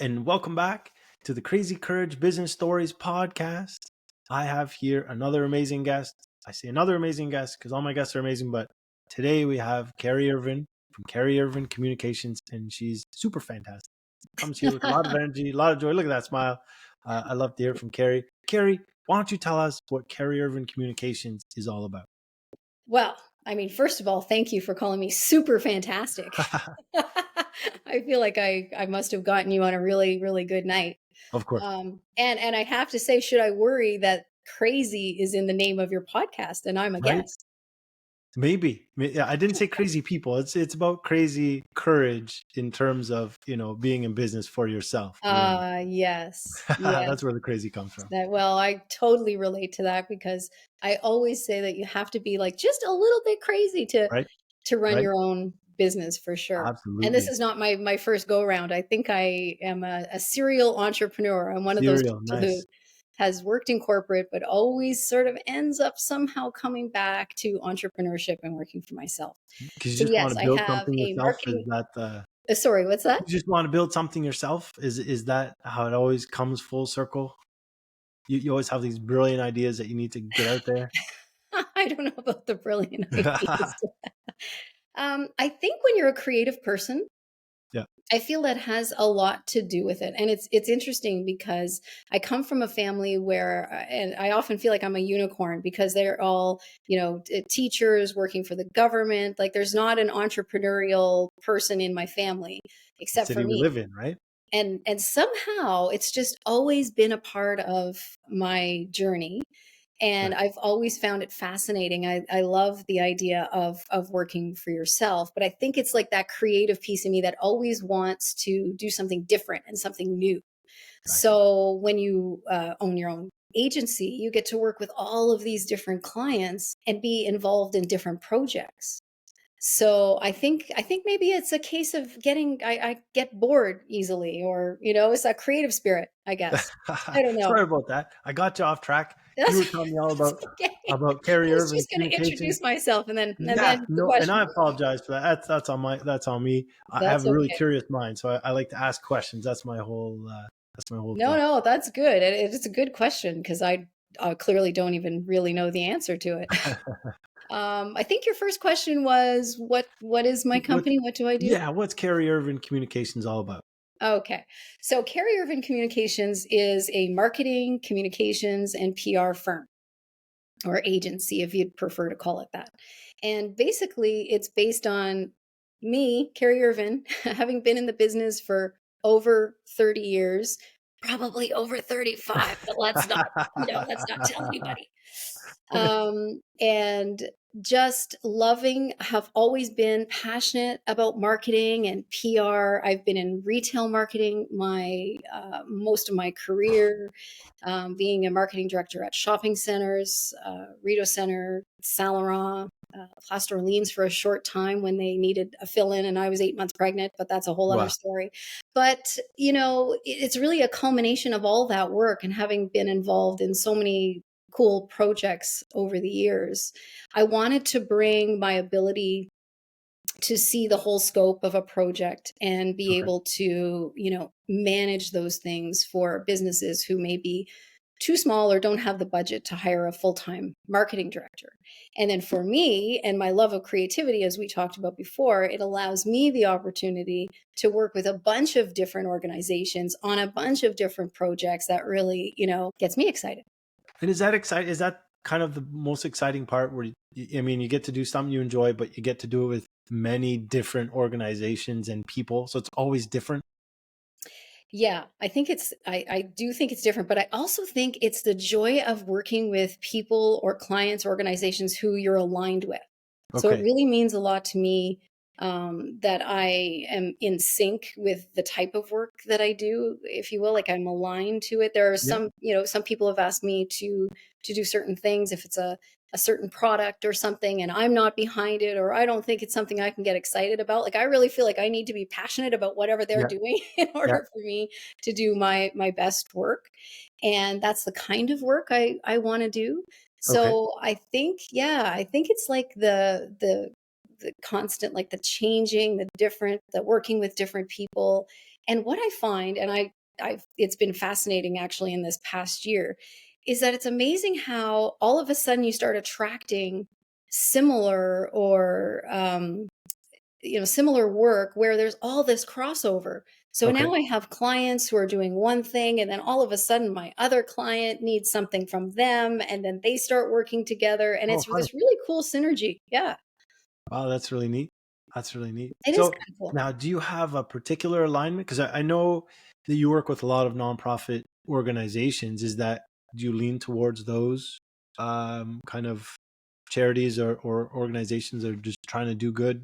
and welcome back to the Crazy Courage Business Stories podcast. I have here another amazing guest. I say another amazing guest because all my guests are amazing, but today we have Carrie Irvine from Carrie Irvine Communications, and she's super fantastic. Comes here with a lot of energy, a lot of joy. Look at that smile. I love to hear from Carrie. Carrie, why don't you tell us what Carrie Irvine Communications is all about? Well, I mean, first of all, thank you for calling me super fantastic. I feel like I must have gotten you on a really, really good night. Of course. And I have to say, should I worry that crazy is in the name of your podcast and I'm a Right? guest? Maybe. Yeah, I didn't say crazy people. It's about crazy courage in terms of, being in business for yourself, really. Yes, yes. That's where the crazy comes from. Well, I totally relate to that because I always say that you have to be like just a little bit crazy Right? to run Right? your own business for sure. And this Absolutely. is not my first go round. I think I am a serial entrepreneur. I'm one of those Serial. people who Nice. has worked in corporate, but always sort of ends up somehow coming back to entrepreneurship and working for myself. Because you So just want yes, to I build have something a yourself. Is marketing. that Sorry, what's that? you just want to build something yourself? Is that how it always comes full circle? You always have these brilliant ideas that you need to get out there. I don't know about the brilliant ideas. I think when you're a creative person, Yeah. I feel that has a lot to do with it. And it's interesting because I come from a family where and I often feel like I'm a unicorn because they're all, teachers working for the government. Like there's not an entrepreneurial person in my family The except for city we me. live in, right? And somehow it's just always been a part of my journey. And Nice. I've always found it fascinating. I love the idea of working for yourself, but I think it's like that creative piece in me that always wants to do something different and something new. Gotcha. So when you own your own agency, you get to work with all of these different clients and be involved in different projects. So I think maybe it's a case of I get bored easily, or it's that creative spirit, I guess. I don't Sorry know. about that. I got you off track. You That's were telling me all that's about okay. I Carrie was Irvine just going to Communications. introduce myself, and then Yeah, the no, and question. I apologize for that. That's on me. I have That's a really okay. curious mind, so I like to ask questions. That's my whole No, thing. no, that's good. It's a good question because I clearly don't even really know the answer to it. I think your first question was what is my What? company? What do I do? Yeah, what's Carrie Irvine Communications all about? Okay. So Carrie Irvine Communications is a marketing, communications, and PR firm or agency, if you'd prefer to call it that. And basically, it's based on me, Carrie Irvin, having been in the business for over 30 years, probably over 35, but let's not tell anybody. And just loving, have always been passionate about marketing and PR. I've been in retail marketing my most of my career, being a marketing director at shopping centers, Rideau Center, Saint Laurent, Place d'Orleans for a short time when they needed a fill in, and I was 8 months pregnant. But that's a whole other Wow. story. But it's really a culmination of all that work and having been involved in so many cool projects over the years. I wanted to bring my ability to see the whole scope of a project and be Okay. able to, manage those things for businesses who may be too small or don't have the budget to hire a full-time marketing director. And then for me and my love of creativity, as we talked about before, it allows me the opportunity to work with a bunch of different organizations on a bunch of different projects that really, gets me excited. And is that exciting? Is that kind of the most exciting part where you get to do something you enjoy, but you get to do it with many different organizations and people, so it's always different. Yeah, I do think it's different, but I also think it's the joy of working with people or clients, organizations who you're aligned with. So it Okay. really means a lot to me that I am in sync with the type of work that I do, if you will. Like I'm aligned to it. There are Yeah. some people have asked me to do certain things if it's a certain product or something and I'm not behind it or I don't think it's something I can get excited about. Like I really feel like I need to be passionate about whatever they're Yeah. doing in Yeah. order for me to do my best work. And that's the kind of work I want to do. Okay. So I think, yeah, I think it's like the constant, like the changing, the different, the working with different people And what I find, and it's been fascinating actually in this past year, is that it's amazing how all of a sudden you start attracting similar or similar work where there's all this crossover. So Okay. now I have clients who are doing one thing, and then all of a sudden my other client needs something from them, and then they start working together, and Oh, it's fun. this really cool synergy. Yeah, Wow, that's really neat. That's really neat. it is So kind of cool. now, do you have a particular alignment? Because I know that you work with a lot of nonprofit organizations. Is that, do you lean towards those kind of charities or organizations that are just trying to do good?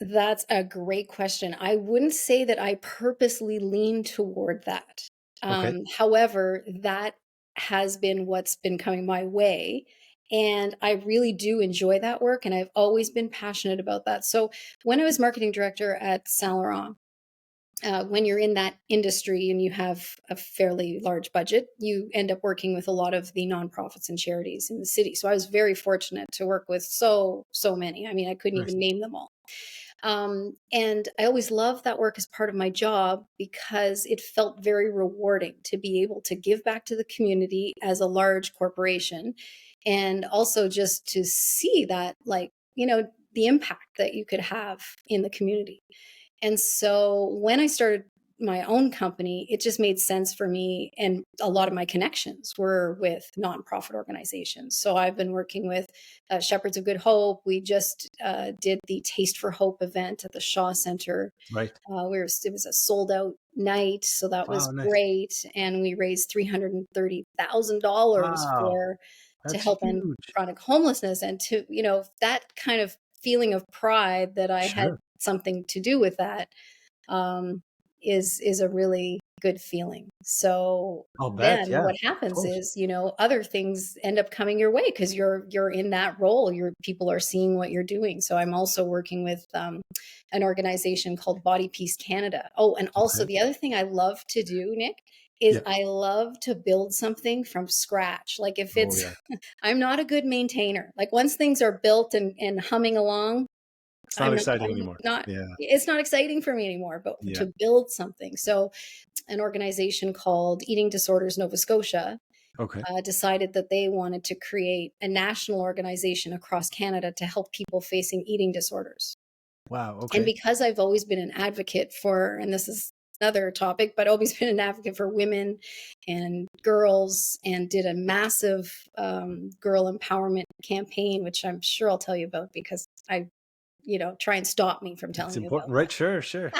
That's a great question. I wouldn't say that I purposely lean toward that. Okay. However, that has been what's been coming my way. And I really do enjoy that work. And I've always been passionate about that. So when I was marketing director at Saint Laurent, when you're in that industry and you have a fairly large budget, you end up working with a lot of the nonprofits and charities in the city. So I was very fortunate to work with so many. I mean, I couldn't Nice. even name them all. And I always loved that work as part of my job because it felt very rewarding to be able to give back to the community as a large corporation. And also just to see that, like, the impact that you could have in the community. And so when I started my own company, it just made sense for me. And a lot of my connections were with nonprofit organizations. So I've been working with Shepherds of Good Hope. We just did the Taste for Hope event at the Shaw Center. Right. It was a sold out night. So that was Wow, nice. great. And we raised $330,000 Wow, to that's help end huge. chronic homelessness. And that kind of feeling of pride that I had Sure. something to do with that um, is a really good feeling. So I'll bet. then Yeah, what of happens course. is, other things end up coming your way because you're in that role. Your people are seeing what you're doing. So I'm also working with an organization called Body Peace Canada. Oh, and also Okay. the other thing I love to do, Nick, is Yeah. I love to build something from scratch. Like if Oh, it's yeah. I'm not a good maintainer. Like once things are built and humming along, It's not exciting I'm anymore. not Yeah. it's not exciting for me anymore, but Yeah. to build something. So an organization called Eating Disorders Nova Scotia Okay. decided that they wanted to create a national organization across Canada to help people facing eating disorders. Wow. And Okay. because I've always been an advocate for, and this is another topic, but always been an advocate for women and girls, and did a massive girl empowerment campaign, which I'm sure I'll tell you about because I, try and stop me from It's telling you important, about right? Sure. Sure.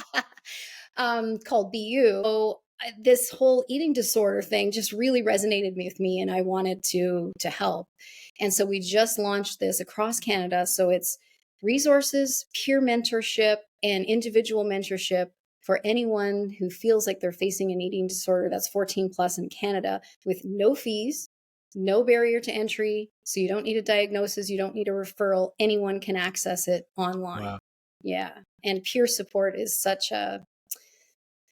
that. Called BU. So this whole eating disorder thing just really resonated with me, and I wanted to help. And so we just launched this across Canada. So it's resources, peer mentorship, and individual mentorship for anyone who feels like they're facing an eating disorder that's 14 plus in Canada, with no fees, no barrier to entry. So you don't need a diagnosis, you don't need a referral. Anyone can access it online. Wow. Yeah. And peer support is such an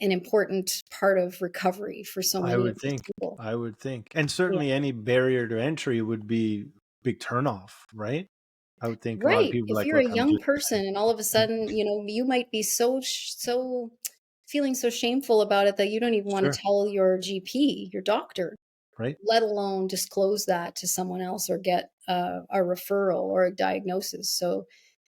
important part of recovery for so I many of would these think. people. I would think. And Yeah. certainly any barrier to entry would be big turnoff, right? I would think a lot of Right. people are If like, you're a look, I'm young just person and all of a sudden, you might be so feeling so shameful about it that you don't even want sure, to tell your GP, your doctor, right? let alone disclose that to someone else or get a referral or a diagnosis. So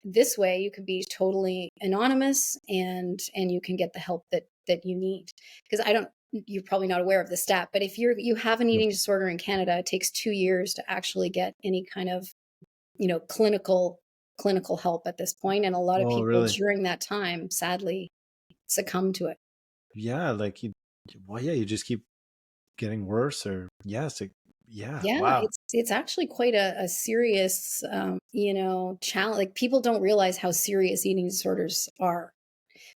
this way you could be totally anonymous and you can get the help that you need. Because you're probably not aware of the stat, but if you have an No. eating disorder in Canada, it takes 2 years to actually get any kind of, clinical help at this point, and a lot of Oh, people really? during that time sadly succumb to it. Yeah, like well, yeah, you just keep getting worse or yes, yeah, Yeah, wow. it's actually quite a serious, challenge. Like people don't realize how serious eating disorders are.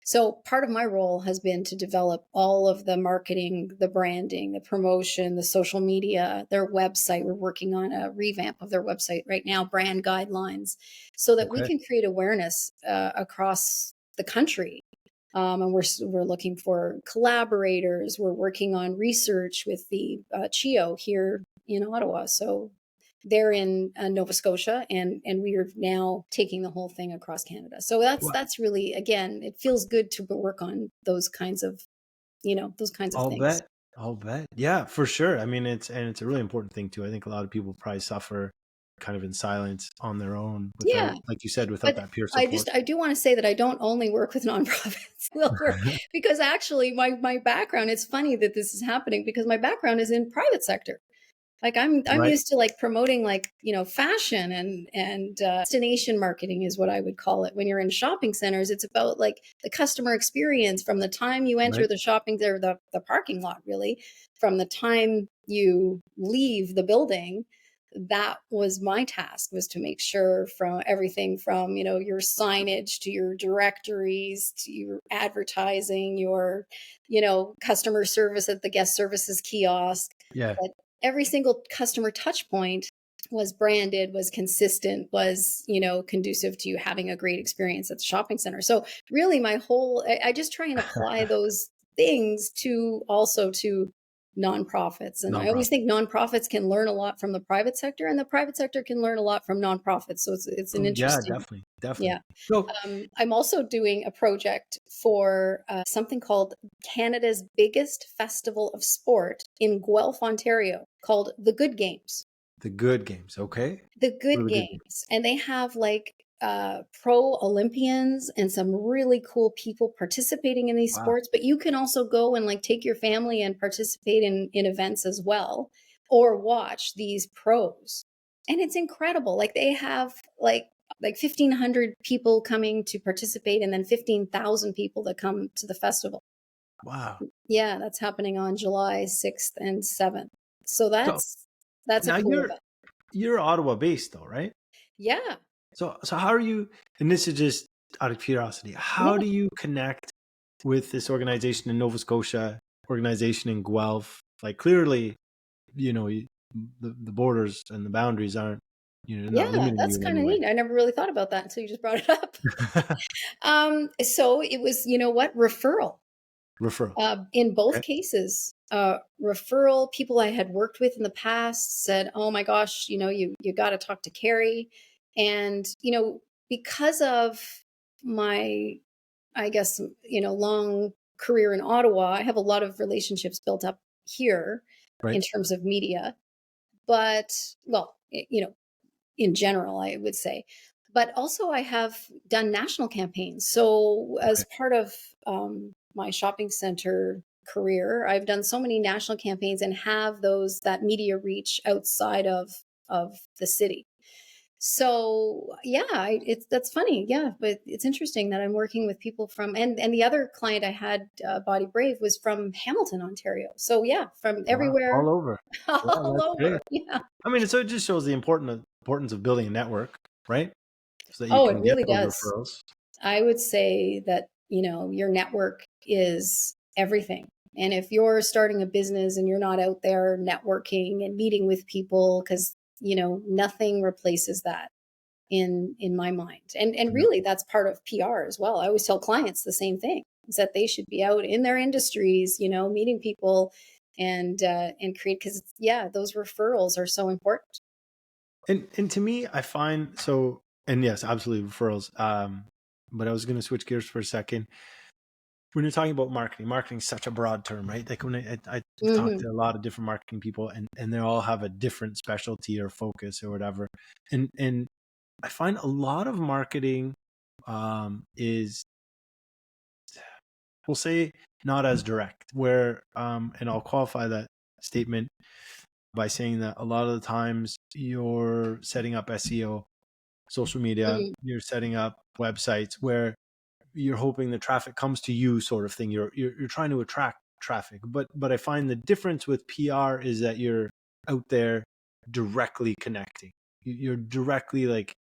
So part of my role has been to develop all of the marketing, the branding, the promotion, the social media, their website. We're working on a revamp of their website right now, brand guidelines, so that we Okay. can create awareness across the country. And we're looking for collaborators. We're working on research with the CHIO here in Ottawa. So they're in Nova Scotia, and we are now taking the whole thing across Canada. So Well, that's really, again, it feels good to work on those kinds of, those kinds of I'll things. bet. I'll bet. Yeah, for sure. I mean, it's a really important thing too. I think a lot of people probably suffer kind of in silence on their own without, Yeah. like you said, without But that peer support. I do want to say that I don't only work with nonprofits. We'll work because actually my background, it's funny that this is happening because my background is in private sector. Like I'm Right. used to like promoting like, fashion and destination marketing is what I would call it. When you're in shopping centers, it's about like the customer experience from the time you enter Right. the shopping there, the parking lot really, from the time you leave the building. That was my task, was to make sure from everything from, your signage to your directories to your advertising, your, customer service at the guest services kiosk, Yeah. that every single customer touch point was branded, was consistent, was, conducive to you having a great experience at the shopping center. So really my whole, I just try and apply those things to also to nonprofits. And I always Nonprofit. think nonprofits can learn a lot from the private sector, and the private sector can learn a lot from nonprofits. So it's an Oh, yeah, interesting, definitely. Definitely. yeah. So, I'm also doing a project for something called Canada's biggest festival of sport in Guelph, Ontario, called the Good Games. the good games. Okay. The What are Good the good games? Games. And they have like pro Olympians and some really cool people participating in these Wow. sports. But you can also go and like take your family and participate in events as well, or watch these pros. And it's incredible. Like they have like 1,500 people coming to participate, and then 15,000 people that come to the festival. Wow. Yeah, that's happening on July 6th and 7th. So So that's a now cool you're event. you're Ottawa based though, right? Yeah. So how are you, and this is just out of curiosity, how Yeah. do you connect with this organization in Nova Scotia, organization in Guelph? Like clearly, the borders and the boundaries aren't, not Yeah, limiting you that's in kind any of way. neat. I never really thought about that until you just brought it up. So it was, referral. Referral. In both Okay. cases, referral, people I had worked with in the past said, "Oh my gosh, you got to talk to Carrie." And, because of my, I guess, long career in Ottawa, I have a lot of relationships built up here in Right. terms of media. But, well, in general, I would say. But also, I have done national campaigns. So, Okay. as part of my shopping center career, I've done so many national campaigns and have that media reach outside of the city. So yeah, it's that's funny, yeah, but it's interesting that I'm working with people from, and the other client I had, Body Brave, was from Hamilton, Ontario. So yeah, from Wow. everywhere, All over. Wow, all that's over. great. Yeah. I mean, so it just shows the importance of building a network, right? So that you Oh, it can get really those does. referrals. I would say that, your network is everything. And if you're starting a business and you're not out there networking and meeting with people, because, nothing replaces that in my mind. And Yeah. really that's part of PR as well. I always tell clients the same thing, is that they should be out in their industries, meeting people and create, because yeah, those referrals are so important. And to me, I find so, and yes, absolutely referrals. But I was going to switch gears for a second. When you're talking about marketing is such a broad term, right? Like when I talk Hmm. to a lot of different marketing people, and they all have a different specialty or focus or whatever. And I find a lot of marketing is, we'll say, not as direct. Where and I'll qualify that statement by saying that a lot of the times you're setting up SEO, social media, Hmm. you're setting up websites where you're hoping the traffic comes to you, sort of thing. You're trying to attract traffic, but I find the difference with PR is that you're out there directly connecting. You're directly like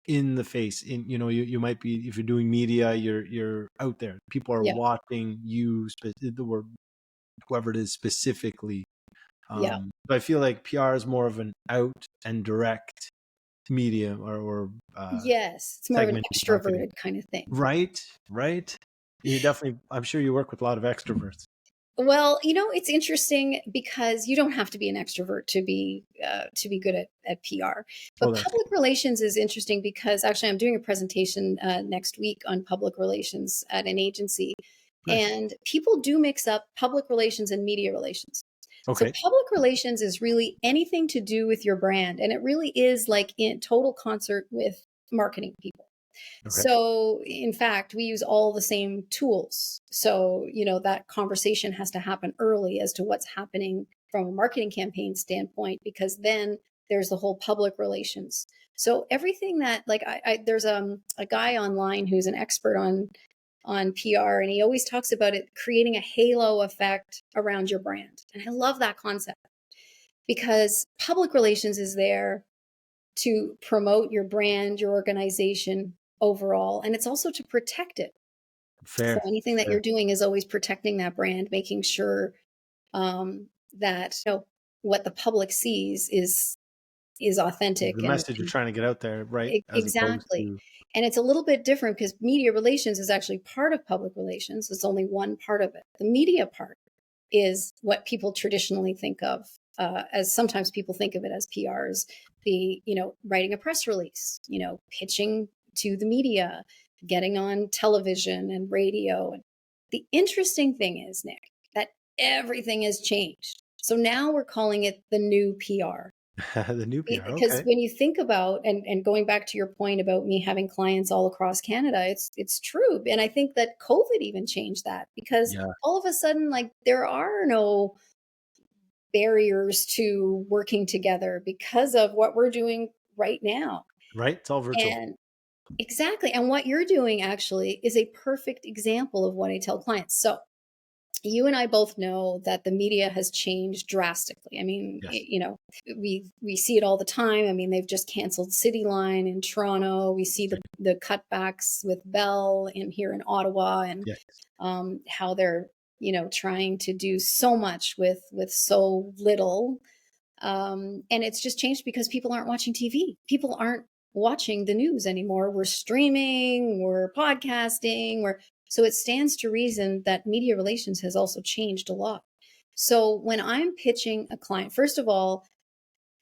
in the face. In you might be, if you're doing media, you're out there. People are Yeah. watching you. The word, whoever it is specifically. Yeah. But I feel like PR is more of an out and direct medium or Yes, it's more of an segmented marketing. extroverted kind of thing. Right, right. You definitely, I'm sure you work with a lot of extroverts. Well, it's interesting because you don't have to be an extrovert to be good at PR. Oh, But that's public relations is interesting because actually I'm doing a presentation next week on public relations at an agency, nice. and people do mix up public relations and media relations. So Okay. public relations is really anything to do with your brand, and it really is like in total concert with marketing people. Okay. So, in fact, we use all the same tools. So, that conversation has to happen early as to what's happening from a marketing campaign standpoint, because then there's the whole public relations. So everything that like there's a guy online who's an expert on PR, and he always talks about it creating a halo effect around your brand. And I love that concept because public relations is there to promote your brand, your organization overall, and it's also to protect it. So Fair. anything that Fair. you're doing is always protecting that brand, making sure that what the public sees is authentic The message you're and trying to get out there, right? As opposed exactly. to And it's a little bit different because media relations is actually part of public relations. It's only one part of it. The media part is what people traditionally think of as sometimes people think of it as PRs, writing a press release, pitching to the media, getting on television and radio. And the interesting thing is, Nick, that everything has changed. So now we're calling it the new PR. the new PR. Because Okay. when you think about and going back to your point about me having clients all across Canada, it's true. And I think that COVID even changed that because Yeah. all of a sudden, like there are no barriers to working together because of what we're doing right now. Right. It's all virtual. And exactly. And what you're doing actually is a perfect example of what I tell clients. So you and I both know that the media has changed drastically. I mean, Yes. we see it all the time. I mean, they've just canceled City Line in Toronto. We see the cutbacks with Bell in here in Ottawa, and Yes. how they're trying to do so much with so little. And it's just changed because people aren't watching TV. People aren't watching the news anymore. We're streaming, we're podcasting, so it stands to reason that media relations has also changed a lot. So when I'm pitching a client, first of all,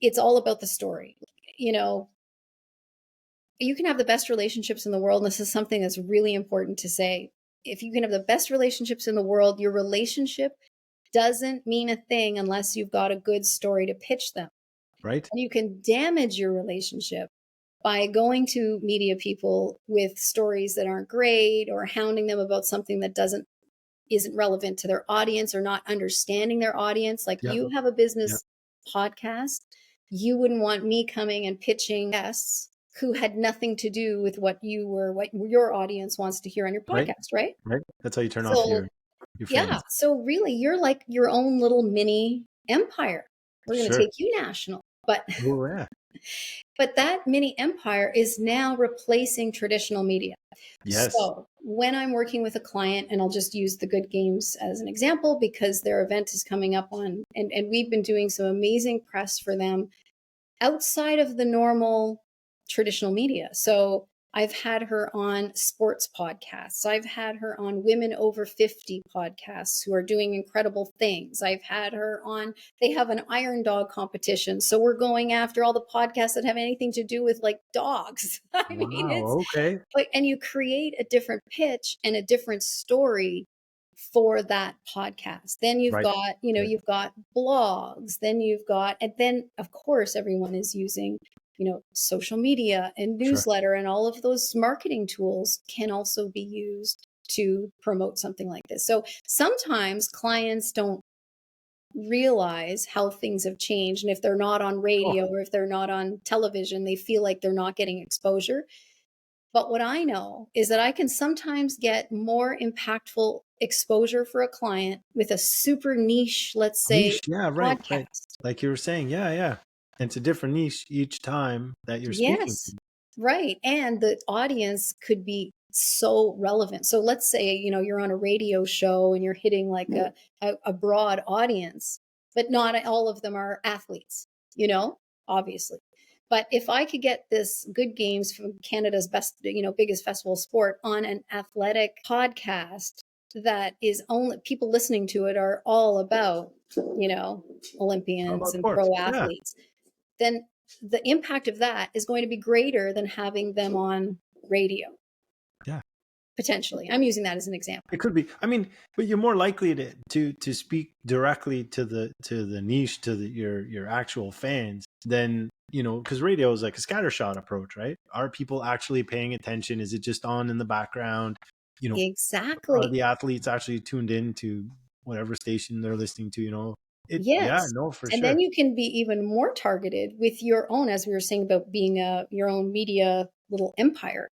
it's all about the story. You know, you can have the best relationships in the world. And this is something that's really important to say. If you can have the best relationships in the world, your relationship doesn't mean a thing unless you've got a good story to pitch them. Right. And you can damage your relationship by going to media people with stories that aren't great or hounding them about something that isn't relevant to their audience or not understanding their audience. Like Yeah. you have a Yeah. business podcast, you wouldn't want me coming and pitching guests who had nothing to do with what your audience wants to hear on your Right. podcast, right? Right. That's how you turn off So your yeah, fans. so really you're like your own little mini empire. We're going to Sure. take you national. But Oh yeah. but that mini empire is now replacing traditional media. Yes. So when I'm working with a client, and I'll just use the Good Games as an example because their event is coming up and we've been doing some amazing press for them outside of the normal traditional media. So I've had her on sports podcasts. I've had her on women over 50 podcasts who are doing incredible things. I've had her on, they have an iron dog competition. So we're going after all the podcasts that have anything to do with like dogs. I mean, it's Wow. Okay. like, and you create a different pitch and a different story for that podcast. Then you've Right. got, Right. you've got blogs, then you've got, and then of course everyone is using, social media and Sure. newsletter, and all of those marketing tools can also be used to promote something like this. So sometimes clients don't realize how things have changed. And if they're not on Oh, radio or if they're not on television, they feel like they're not getting exposure. But what I know is that I can sometimes get more impactful exposure for a client with a super niche, let's say, niche. Yeah. Right. Right. podcast. Like you were saying. Yeah. Yeah. And it's a different niche each time that you're speaking Yes, to. right. And the audience could be so relevant. So let's say, you're on a radio show and you're hitting like a broad audience, but not all of them are athletes, obviously. But if I could get this Good Games from Canada's best, biggest festival of sport on an athletic podcast, that is only people listening to it are all about, you know, How Olympians about and sports? pro Yeah. athletes, then the impact of that is going to be greater than having them on radio, Yeah. potentially. I'm using that as an example. It could be. I mean, but you're more likely to speak directly to the niche, to your actual fans than, you know, because radio is like a scattershot approach, right? Are people actually paying attention? Is it just on in the background? You know, are Exactly. the athletes actually tuned in to whatever station they're listening to? You know, yeah, Yes. no, for And then sure. you can be even more targeted with your own, as we were saying about being your own media little empire.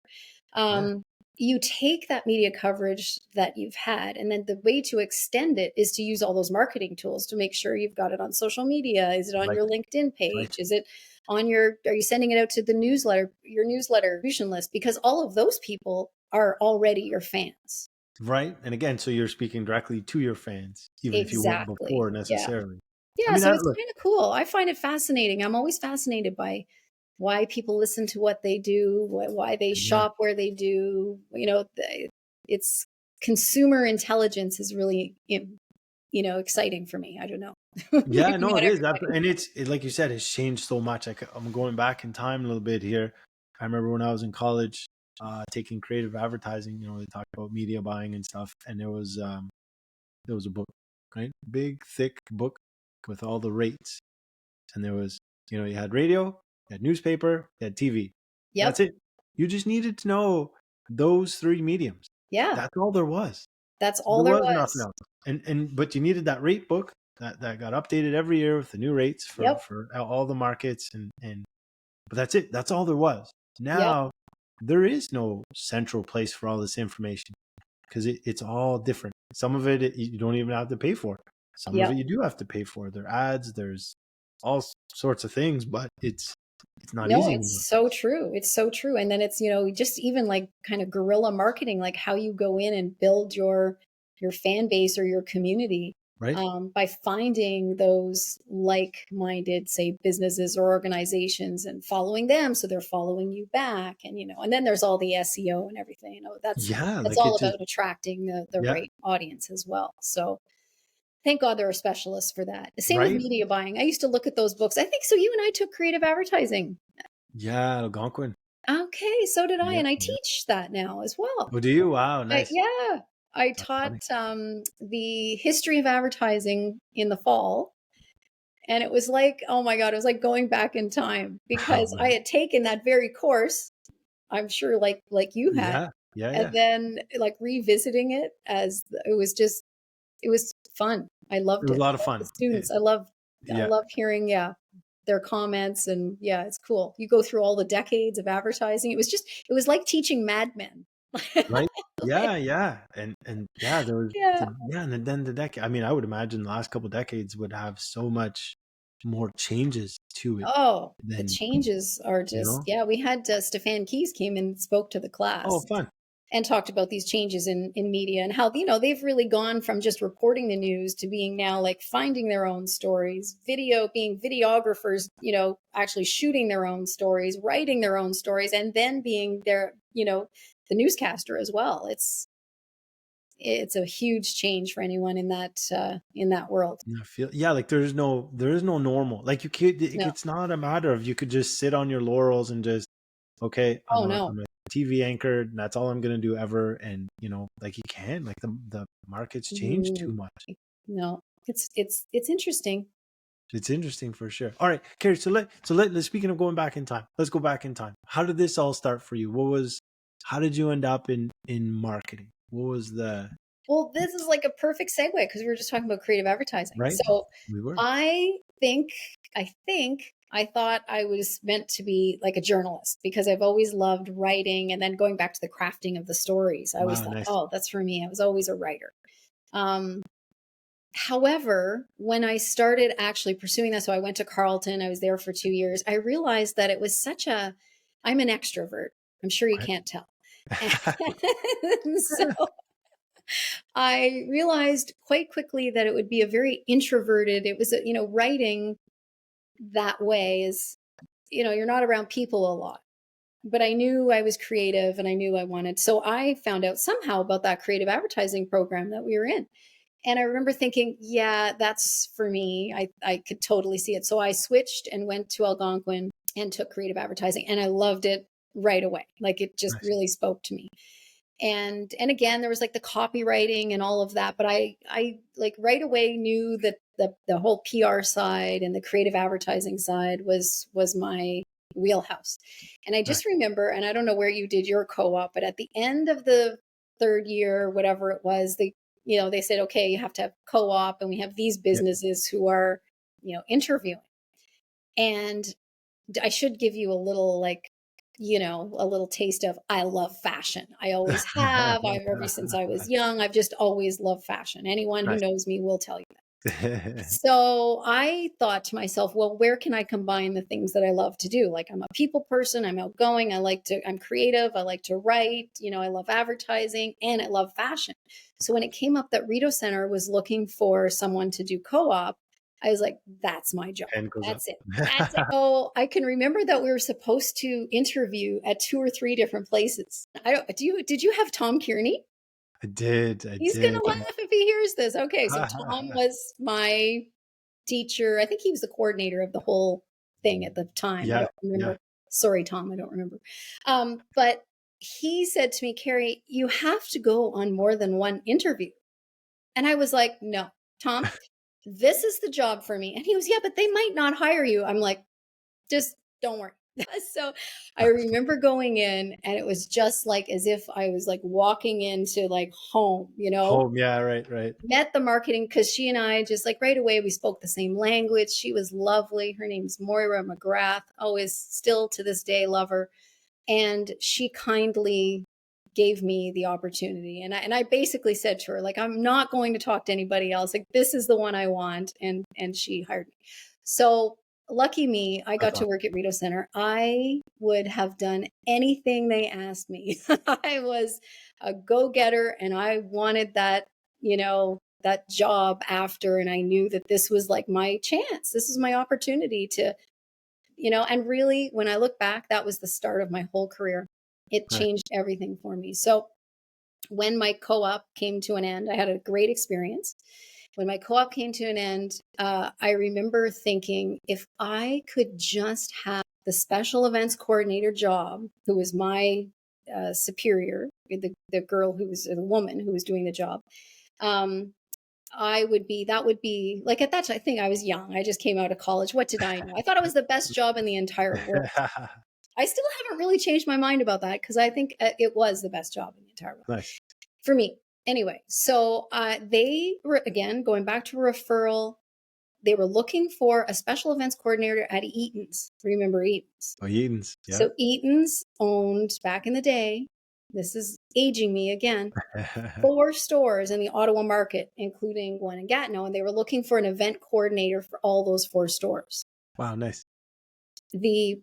Yeah, um, you take that media coverage that you've had, and then the way to extend it is to use all those marketing tools to make sure you've got it on social media. Is it on right, your LinkedIn right. page? Is it on are you sending it out to the newsletter, your newsletter distribution list? Because all of those people are already your fans. Right. And again, so you're speaking directly to your fans, even if you weren't Exactly. before Yeah. necessarily. I Yeah. mean, So I, it's look, kind of cool. I find it fascinating. I'm always fascinated by why people listen to what they do, why they yeah. shop where they do. You know, it's consumer intelligence is really, you know, exciting for me. I don't know. Yeah, Maybe no, not it is. everybody. And like you said, it's changed so much. Like, I'm going back in time a little bit here. I remember when I was in college, taking creative advertising, you know, they talked about media buying and stuff. And there was a book, right? Big, thick book with all the rates. And there was, you know, you had radio, you had newspaper, you had TV. That's Yep. it. You just needed to know those three mediums. Yeah. That's all there was. That's all There there was nothing was. else. And but you needed that rate book that got updated every year with the new rates Yep. for all the markets, and but that's it. That's all there was. Yep. Now there is no central place for all this information because it's all different. Some of it you don't even have to pay for. Some of it Yep. you do have to pay for. There are ads. There's all sorts of things, but it's not No, easy anymore, it's so true. It's so true. And then it's, you know, just even like kind of guerrilla marketing, like how you go in and build your fan base or your community, right? by finding those like-minded, say, businesses or organizations and following them so they're following you back. And, you know, and then there's all the SEO and everything. You know, Yeah, that's like all it just about attracting the yeah, right audience as well. So thank God there are specialists for that. Same with right? media buying. I used to look at those books. I think so. You and I took creative advertising. Yeah, Algonquin. Okay, so did I, Yeah, and I yeah. teach that now as well. Oh, do you? Wow, nice. Yeah, I That's taught funny. the history of advertising in the fall, and it was like, oh my God, it was like going back in time Oh because I man. had taken that very course. I'm sure, like you had, Yeah, yeah, and yeah. then like revisiting it as it was just it was fun. I It loved was a it. lot I of loved the fun. students. I Yeah, love hearing, yeah, their comments, and yeah, it's cool. You go through all the decades of advertising. It was like teaching Mad Men. right. Like, Yeah, yeah, and yeah, there was yeah. yeah, and then the decade. I mean, I would imagine the last couple decades would have so much more changes to it Oh, the than changes are you just, know. yeah, we had Stefan Keys came and spoke to the Oh, class fun. and talked about these changes in media and how, you know, they've really gone from just reporting the news to being now like finding their own stories, being videographers, you know, actually shooting their own stories, writing their own stories, and then being their, you know, the newscaster as well. It's a huge change for anyone in that world. I feel yeah, like there is no normal. Like you could, No. it's not a matter of you could just sit on your laurels and just okay, Oh no. I'm a TV anchor, and that's all I'm gonna do ever. And you know, like you can't, like the market's changed Mm, too much. no. It's interesting. It's interesting for sure. All right, Carrie. Let's speaking of going back in time, let's go back in time. How did this all start for you? How did you end up in marketing? What was the Well, this is like a perfect segue because we were just talking about creative advertising. right? So We were I think, I thought I was meant to be like a journalist because I've always loved writing and then going back to the crafting of the stories. I always wow, thought, nice. oh, that's for me. I was always a writer. Um, However, when I started actually pursuing that, so I went to Carleton, I was there for 2 years, I realized that it was I'm an extrovert. I'm sure you Right? can't tell. And so I realized quite quickly that it would be a very introverted, it was, you know, writing that way is, you know, you're not around people a lot. but I knew I was creative and I knew I wanted. So I found out somehow about that creative advertising program that we were in. And I remember thinking, yeah, that's for me. I could totally see it. So I switched and went to Algonquin and took creative advertising, and I loved it right away. Like it just Nice. really spoke to me. And again, there was like the copywriting and all of that, but I like right away knew that the whole PR side and the creative advertising side was my wheelhouse. And I Nice. just remember, and I don't know where you did your co-op, but at the end of the third year, whatever it was, they said, okay, you have to have co-op, and we have these Yeah. businesses who are, interviewing. And I should give you a little like, a little taste of I love fashion. I always have. I've ever since I was young, I've just always loved fashion. Anyone who Nice. knows me will tell you that. So I thought to myself, well, where can I combine the things that I love to do? Like I'm a people person, I'm outgoing, I'm creative, I like to write, I love advertising, and I love fashion. So when it came up that Rito Center was looking for someone to do co-op, I was like, that's my job. Hand goes up. That's it. That's it. So I can remember that we were supposed to interview at 2 or 3 different places. I don't, did you have Tom Kearney? I did. I He's going did. to laugh if he hears this. Okay. So Tom was my teacher. I think he was the coordinator of the whole thing at the time. I Yeah. don't Yeah. remember. Sorry, Tom. I don't remember. But he said to me, Carrie, you have to go on more than one interview. And I was like, no, Tom, this is the job for me. And he was, yeah, but they might not hire you. I'm like, just don't worry. So I That's cool. remember going in, and it was just like as if I was like walking into like home, Home. Yeah. Right. Right. met the marketing, because she and I just like right away we spoke the same language. She was lovely. Her name's Moira McGrath. Always still to this day love her. And she kindly gave me the opportunity. And I basically said to her, like, I'm not going to talk to anybody else. Like, this is the one I want. And she hired me. So lucky me, I got That's to awesome. work at Rito Center. I would have done anything they asked me. I was a go-getter, and I wanted that job after. And I knew that this was like my chance. This was my opportunity to, and really, when I look back, that was the start of my whole career. It Nice. changed everything for me. So when my co-op came to an end, I had a great experience. When my co-op came to an end, I remember thinking, if I could just have the special events coordinator job, who was my superior, the girl who was the woman who was doing the job, um, that would be like at that time, I think I was young. I just came out of college. What did I know? I thought it was the best job in the entire world. I still haven't really changed my mind about that, because I think it was the best job in the entire world Nice. for me. Anyway, so they were, again, going back to referral, they were looking for a special events coordinator at Eaton's. Remember Eaton's? Oh, Edens. Yeah. So Eaton's owned, back in the day, this is aging me again, 4 stores in the Ottawa market, including one in Gatineau, and they were looking for an event coordinator for all those 4 stores. Wow. Nice. The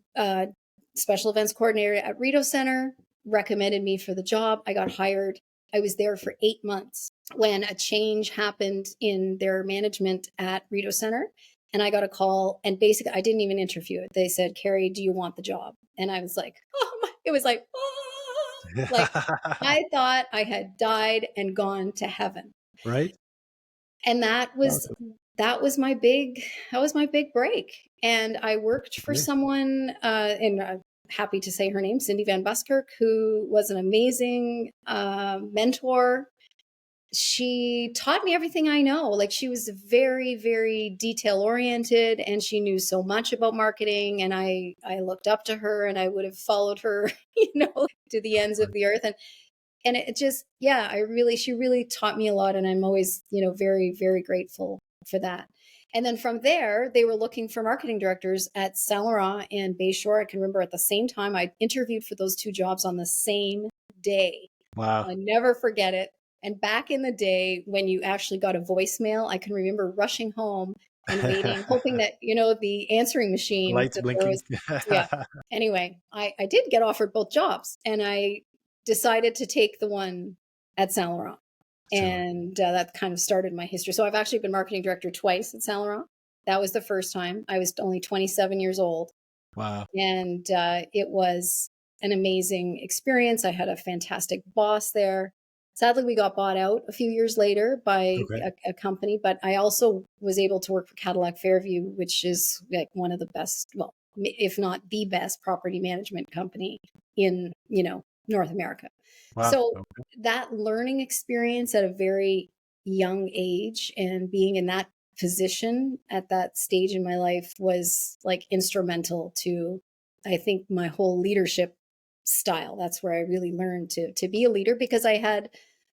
special events coordinator at Rito Center recommended me for the job. I got hired. I was there for 8 months when a change happened in their management at Rito Center. And I got a call, and basically I didn't even interview it. They said, Carrie, do you want the job? And I was like, oh my, it was like, oh, like I thought I had died and gone to heaven. Right. And Awesome. that was my big break. And I worked for Nice. someone, and I'm happy to say her name, Cindy Van Buskirk, who was an amazing mentor. She taught me everything I know. Like, she was very, very detail oriented, and she knew so much about marketing. And I looked up to her, and I would have followed her, to the ends of the earth. And it just, yeah, she really taught me a lot. And I'm always, very, very grateful for that. And then from there, they were looking for marketing directors at Saint Laurent and Bayshore. I can remember at the same time, I interviewed for those 2 jobs on the same day. Wow. I'll never forget it. And back in the day when you actually got a voicemail, I can remember rushing home and waiting, hoping that, the answering machine, Lights that there blinking. was, yeah. Anyway, I did get offered both jobs, and I decided to take the one at Saint Laurent. And that kind of started my history. So I've actually been marketing director twice at Saint Laurent. That was the first time. I was only 27 years old. Wow. And it was an amazing experience. I had a fantastic boss there. Sadly, we got bought out a few years later by Okay. a company, but I also was able to work for Cadillac Fairview, which is like one of the best, well, if not the best property management company in, North America. Wow. So Okay. that learning experience at a very young age and being in that position at that stage in my life was like instrumental to, I think, my whole leadership style. That's where I really learned to be a leader, because I had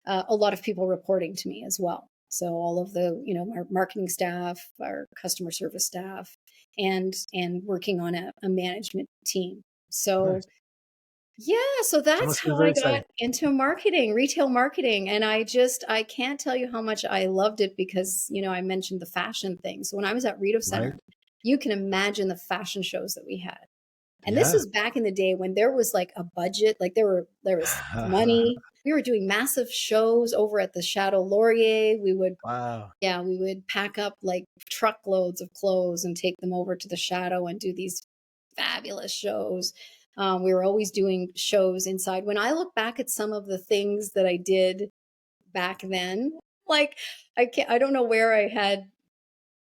a lot of people reporting to me as well. So all of the, our marketing staff, our customer service staff, and working on a management team. So Nice. yeah, so That that's must be how very I got exciting. into marketing, retail marketing. And I can't tell you how much I loved it, because, I mentioned the fashion thing. So when I was at Rito Right. Center, you can imagine the fashion shows that we had. And this Yeah. was back in the day when there was like a budget, like there was money. We were doing massive shows over at the Chateau Laurier. Wow. We would pack up like truckloads of clothes and take them over to the Chateau and do these fabulous shows. We were always doing shows inside. When I look back at some of the things that I did back then, like I don't know where I had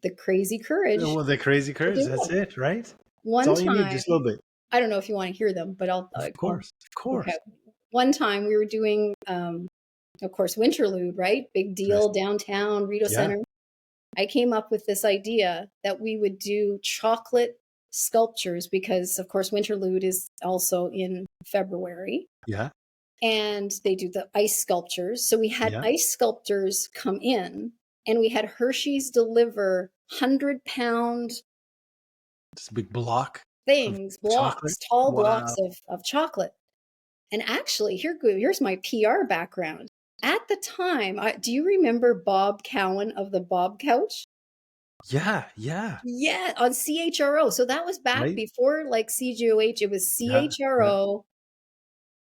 the crazy courage Well, the crazy to courage. do That's them. it, right? That's One all you need, time, just a little bit. I don't know if you want to hear them, but Of I'll course. Of okay. course. One time we were doing, of course, Winterlude, right? Big Nice. deal downtown, Rito Yeah. Center. I came up with this idea that we would do chocolate sculptures, because, of course, Winterlude is also in February, Yeah. and they do the ice sculptures. So we had Yeah. ice sculptors come in, and we had Hershey's deliver 100-pound Just a big block of things, chocolate. blocks, tall Wow. blocks of chocolate. And actually, here's my PR background. At the time, do you remember Bob Cowan of the Bob Couch? Yeah. Yeah. Yeah, on CHRO. So that was back Right. before like CGOH. It was Yeah. Yeah. CHRO.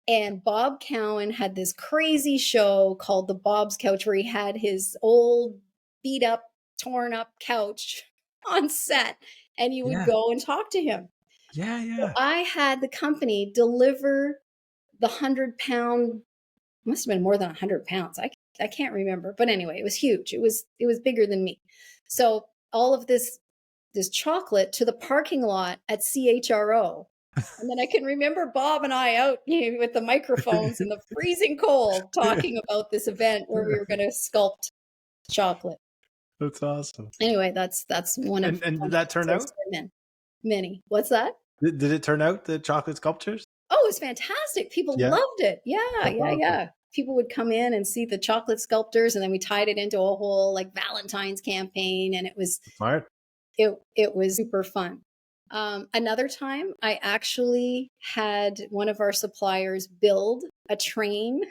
And Bob Cowan had this crazy show called The Bob's Couch, where he had his old, beat up, torn up couch on set, and you would Yeah. go and talk to him. Yeah. So Yeah. I had the company deliver the 100-pound, must have been more than 100 pounds. I can't remember, but anyway, it was huge. It was bigger than me. So all of this chocolate to the parking lot at CHRO. And then I can remember Bob and I out, with the microphones in the freezing cold, talking about this event where we were going to sculpt chocolate. That's awesome. Anyway, that's one of And did my that turn out? many. What's that? Did it turn out, the chocolate sculptures? Oh, it was fantastic. People Yeah. loved it. Yeah, That's yeah, awesome. yeah. People would come in and see the chocolate sculptors, and then we tied it into a whole like Valentine's campaign, and it was Smart. it was super fun. Another time, I actually had one of our suppliers build a train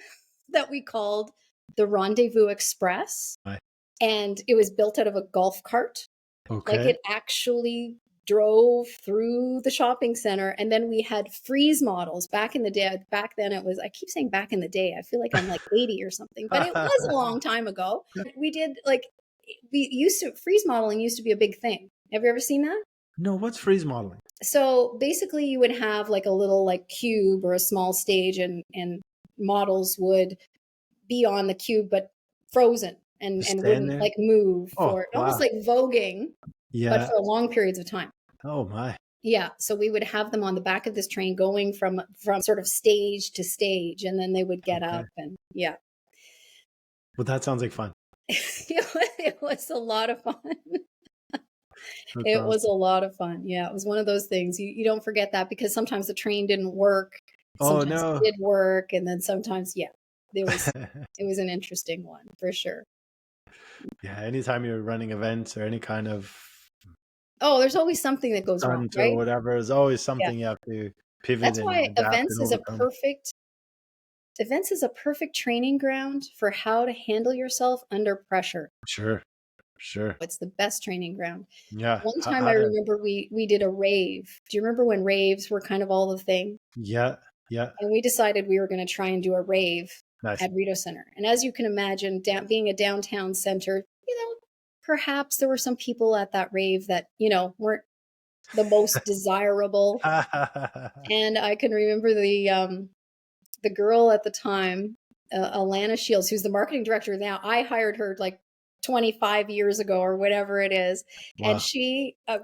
that we called the Rendezvous Express, Right. and it was built out of a golf cart. Like, Okay. it actually drove through the shopping center, and then we had freeze models back in the day. Back then it was, I keep saying back in the day, I feel like I'm like 80 or something, but it was a long time ago. We did like, we used to, freeze modeling used to be a big thing. Have you ever seen that? No, what's freeze modeling? So basically you would have like a little like cube or a small stage, and models would be on the cube but frozen, and Just stand wouldn't there? like move Oh, for, almost wow. like voguing, but Yeah. for long periods of time. Oh, my. Yeah, so we would have them on the back of this train going from sort of stage to stage, and then they would get Okay. up, and yeah. Well, that sounds like fun. It was a lot of fun. That's It was a awesome. lot of fun. Yeah, it was one of those things. You don't forget that, because sometimes the train didn't work, Oh, sometimes it no. did work, and then sometimes, yeah, it was an interesting one for sure. Yeah, anytime you're running events or any kind of Oh, there's always something that goes wrong, stunt or right? whatever, there's always Yeah. something you have to pivot That's and why adapt and overcome. events is a perfect training ground for how to handle yourself under pressure. Sure. Sure. It's the best training ground. Yeah. One time How I to, remember we did a rave. Do you remember when raves were kind of all the thing? yeah. Yeah. And we decided we were going to try and do a rave Nice. at Rito Center. And as you can imagine, being a downtown center, perhaps there were some people at that rave that, weren't the most desirable. And I can remember the girl at the time, Alana Shields, who's the marketing director now. I hired her like 25 years ago or whatever it is. And Wow. she oh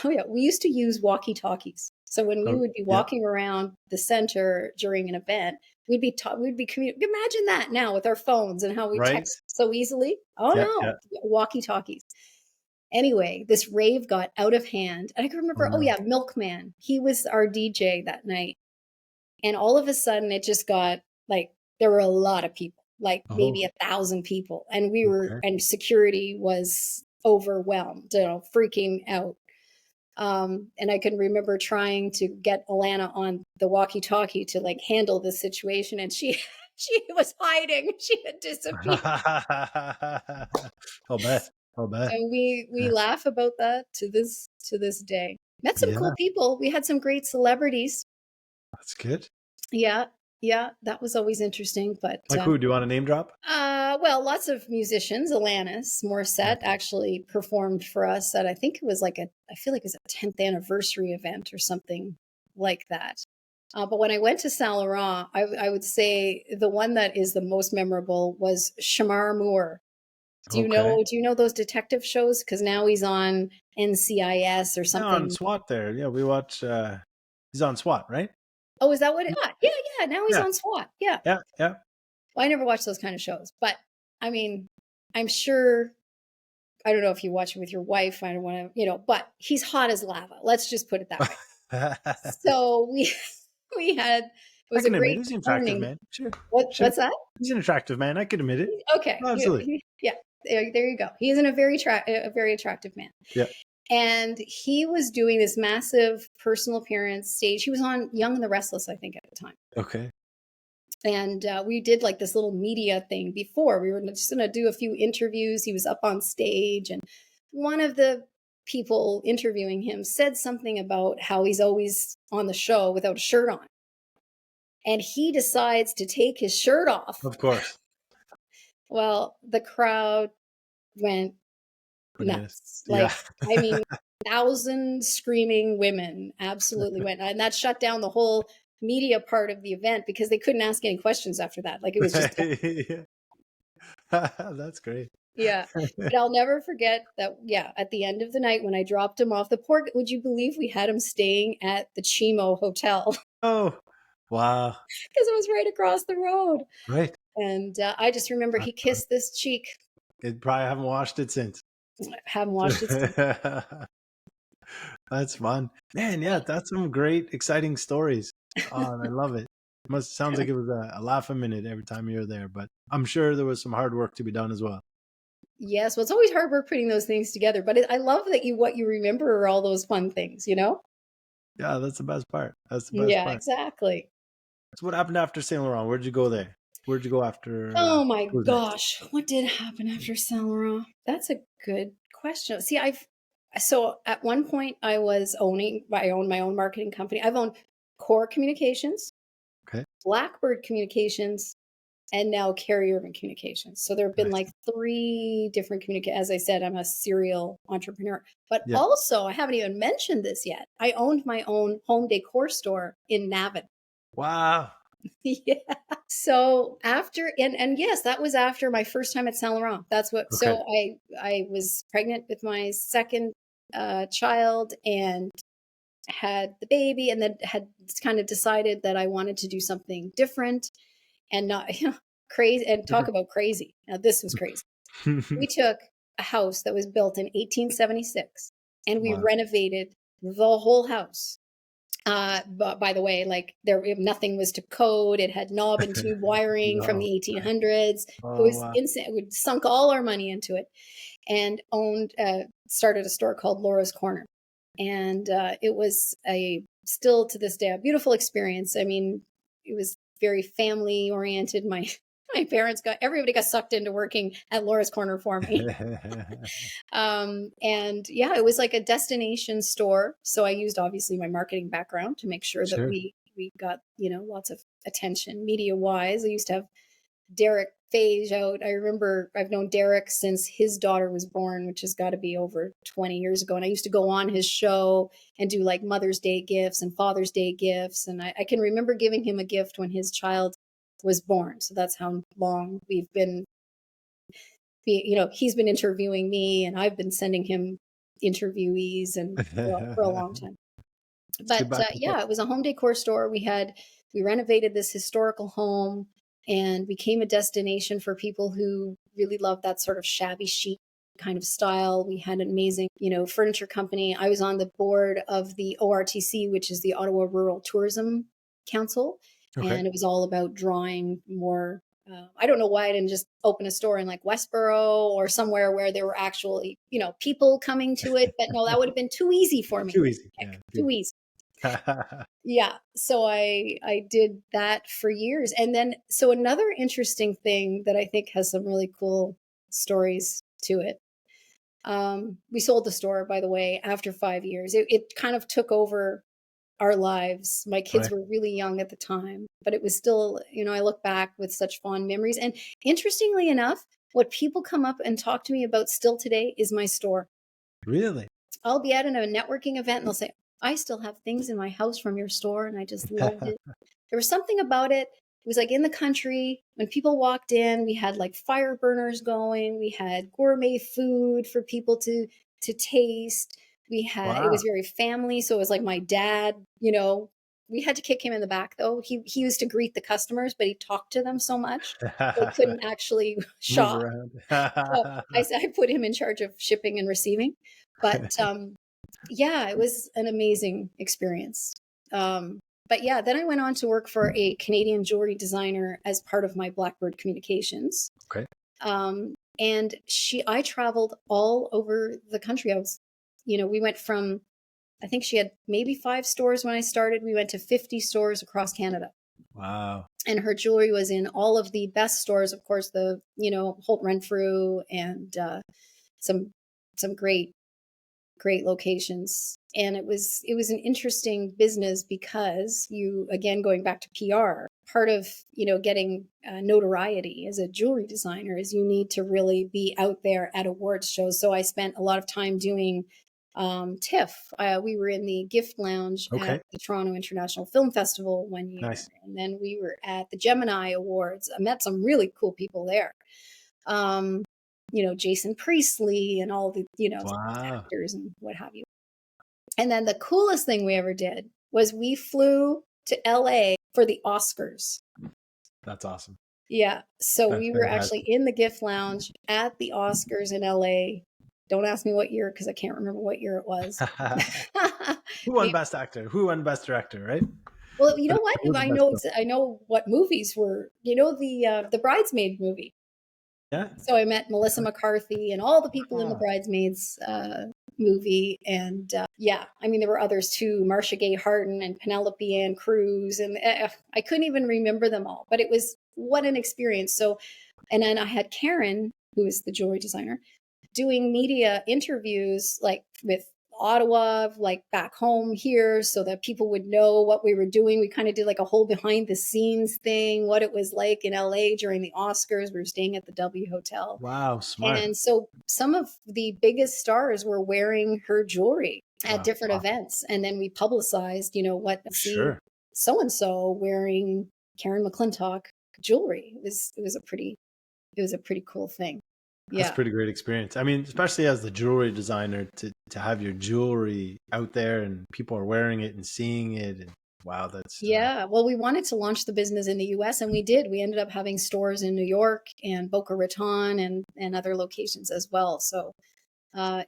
yeah, we used to use walkie talkies. So when we Oh, would be yeah. walking around the center during an event, imagine that now with our phones and how we Right. text so easily. Oh Yeah. Yeah. no, walkie talkies. Anyway, this rave got out of hand. And I can Oh remember, oh no. yeah, Milkman. He was our DJ that night. And all of a sudden it just got like, there were a lot of people, like Oh. maybe 1,000 people. And Okay. and security was overwhelmed, freaking out. And I can remember trying to get Alana on the walkie-talkie to like handle this situation. And she, she was hiding. She had disappeared. I'll bet. I'll bet. And we Yeah. laugh about that to this day. Met some cool Yeah, people. We had some great celebrities. that's good. Yeah, yeah, that was always interesting. But Like who? Do you want to name drop? well, lots of musicians. Alanis Morissette Okay. actually performed for us at, I think it was like I feel like it was a 10th anniversary event or something like that. But when I went to Saint Laurent, I would say the one that is the most memorable was Shamar Moore. Okay. Do you know those detective shows? Because now he's on NCIS or Yeah, on something. SWAT there. Yeah, we watch he's on SWAT, right? Oh, is that what it? Yeah, yeah. Now he's Yeah. on SWAT. Yeah. Yeah. Yeah. Well, I never watched those kind of shows, but I mean, I'm sure. I don't know if you watch it with your wife. I don't want to, but he's hot as lava. Let's just put it that way. So we had it I was a can admit great he's an attractive morning. man. Sure. Sure. What's that? He's an attractive man. I can admit it. Okay, Absolutely. yeah. There you go. He is a very attractive man. Yeah. And he was doing this massive personal appearance stage. He was on Young and the Restless, I think, at the time. Okay. And we did like this little media thing before. We were just going to do a few interviews. He was up on stage, and one of the people interviewing him said something about how he's always on the show without a shirt on. And he decides to take his shirt off. Of course. Well, the crowd went Bananas. nuts. Yeah. Like, I mean, 1,000 screaming women absolutely went. And that shut down the whole media part of the event because they couldn't ask any questions after that. Like, it was just, That's great. yeah. But I'll never forget that, yeah, at the end of the night when I dropped him off, would you believe we had him staying at the Chimo Hotel? Oh, wow. Because it was right across the road. Right. And I just remember he kissed this cheek. It probably haven't watched it since. Haven't watched it since. That's fun. Man, yeah, that's some great, exciting stories. Oh, and I love it. Sounds like it was a laugh a minute every time you're there, but I'm sure there was some hard work to be done as well. Yes, well, it's always hard work putting those things together, but I love that what you remember are all those fun things, Yeah, that's the best part. That's the best Yeah, part. exactly. So what happened after Saint Laurent? Where'd you go there? Where'd you go after? Oh my What was next? gosh, what did happen after Saint Laurent? That's a good question. See, so at one point I owned my own marketing company. I've owned Core Communications, Okay. Blackbird Communications, and now Carrie Irvine Communications. So there have been Nice. like 3 different as I said, I'm a serial entrepreneur. But Yeah. also, I haven't even mentioned this yet. I owned my own home decor store in Navan. Wow. Yeah. So after and yes, that was after my first time at Saint Laurent. That's what. Okay. So I was pregnant with my second child and had the baby, and then had kind of decided that I wanted to do something different and not crazy. And talk about crazy. Now this was crazy. We took a house that was built in 1876 and we Wow. renovated the whole house. But by the way, like nothing was to code. It had knob and tube wiring from No. the 1800s. It Oh, was wow. insane. We sunk all our money into it, and started a store called Laura's Corner, and it was still to this day a beautiful experience. I mean, it was very family oriented. My parents everybody got sucked into working at Laura's Corner for me. And yeah, it was like a destination store. So I used obviously my marketing background to make sure that Sure. we got, lots of attention media wise. I used to have Derek phase out. I remember I've known Derek since his daughter was born, which has got to be over 20 years ago. And I used to go on his show and do like Mother's Day gifts and Father's Day gifts. And I can remember giving him a gift when his child was born. So that's how long we've been, he's been interviewing me and I've been sending him interviewees and for a long time. Let's get But back to yeah, it was a home decor store. We renovated this historical home and became a destination for people who really love that sort of shabby chic kind of style. We had an amazing, furniture company. I was on the board of the ORTC, which is the Ottawa Rural Tourism Council, Okay. and it was all about drawing more. I don't know why I didn't just open a store in like Westboro or somewhere where there were actually, people coming to it. But no, that would have been too easy for me. Too easy. Heck, Yeah. too easy. Yeah. So I did that for years. And then, so another interesting thing that I think has some really cool stories to it. We sold the store, by the way, after 5 years. It kind of took over our lives. My kids Right. were really young at the time, but it was still, I look back with such fond memories. And interestingly enough, what people come up and talk to me about still today is my store. Really? I'll be at a networking event and they'll say, I still have things in my house from your store and I just loved it. There was something about it. It was like in the country when people walked in, we had like fire burners going. We had gourmet food for people to taste. It Wow. was very family. So it was like my dad, we had to kick him in the back though. He used to greet the customers, but he talked to them so much. They couldn't actually Move shop. around. So I put him in charge of shipping and receiving. But yeah, it was an amazing experience. But yeah, then I went on to work for a Canadian jewelry designer as part of my Blackbird Communications. Okay. And I traveled all over the country. We went from, I think she had maybe 5 stores when I started. We went to 50 stores across Canada. Wow. And her jewelry was in all of the best stores, of course, the, Holt Renfrew and some great locations. And it was an interesting business because again, going back to PR, part of, getting notoriety as a jewelry designer is you need to really be out there at awards shows. So I spent a lot of time doing TIFF. We were in the gift lounge Okay. at the Toronto International Film Festival one year. Nice. And then we were at the Gemini Awards. I met some really cool people there. Jason Priestley and all the, Wow. actors and what have you. And then the coolest thing we ever did was we flew to LA for the Oscars. That's awesome. Yeah. So That's we were fantastic. actually in the gift lounge at the Oscars in LA. Don't ask me what year because I can't remember what year it was. Who won Best Actor? Who won Best Director? Right? Well, you know what? Who was the I best know film? I know what movies were. The Bridesmaid movie. Yeah. So I met Melissa McCarthy and all the people in the Ah. Bridesmaids movie. And yeah, I mean, there were others too, Marcia Gay Harden and Penelope Ann Cruz. And I couldn't even remember them all, but it was what an experience. So, and then I had Karen, who is the jewelry designer, doing media interviews like with Ottawa, like back home here, so that people would know what we were doing. We kind of did like a whole behind the scenes thing, what it was like in LA during the Oscars. We were staying at the W Hotel. Wow. Smart. And so some of the biggest stars were wearing her jewelry at Wow. different Awesome. events. And then we publicized, see Sure. so-and-so wearing Karen McClintock jewelry. It was a pretty cool thing. That's a Yeah. pretty great experience. I mean, especially as the jewelry designer, to have your jewelry out there and people are wearing it and seeing it. And wow, that's Yeah. Well, we wanted to launch the business in the US and we did. We ended up having stores in New York and Boca Raton and other locations as well. So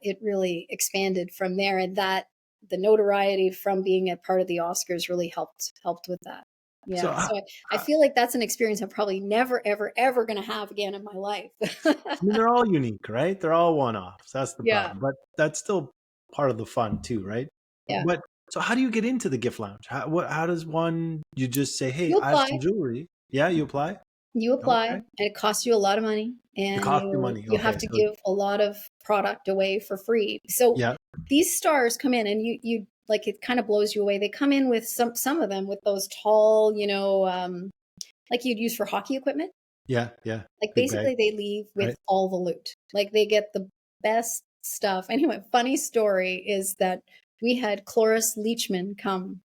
it really expanded from there. And that the notoriety from being a part of the Oscars really helped with that. so. Yeah. So I feel like that's an experience I'm probably never, ever, ever going to have again in my life. I mean, they're all unique, right? They're all one-offs. That's the Yeah. problem. But that's still part of the fun too, right? Yeah. But so how do you get into the gift lounge? How does one, you just say, hey, You I have apply. some jewelry. Yeah, you apply? You apply, Okay. and it costs you a lot of money, It and costs you money. you have Okay. to So give a lot of product away for free. So yeah. these stars come in, and you like it kind of blows you away. They come in with some of them with those tall, like you'd use for hockey equipment. Yeah, yeah. Like Big bag, basically they leave with right? all the loot. Like they get the best stuff. Anyway, funny story is that we had Cloris Leachman come.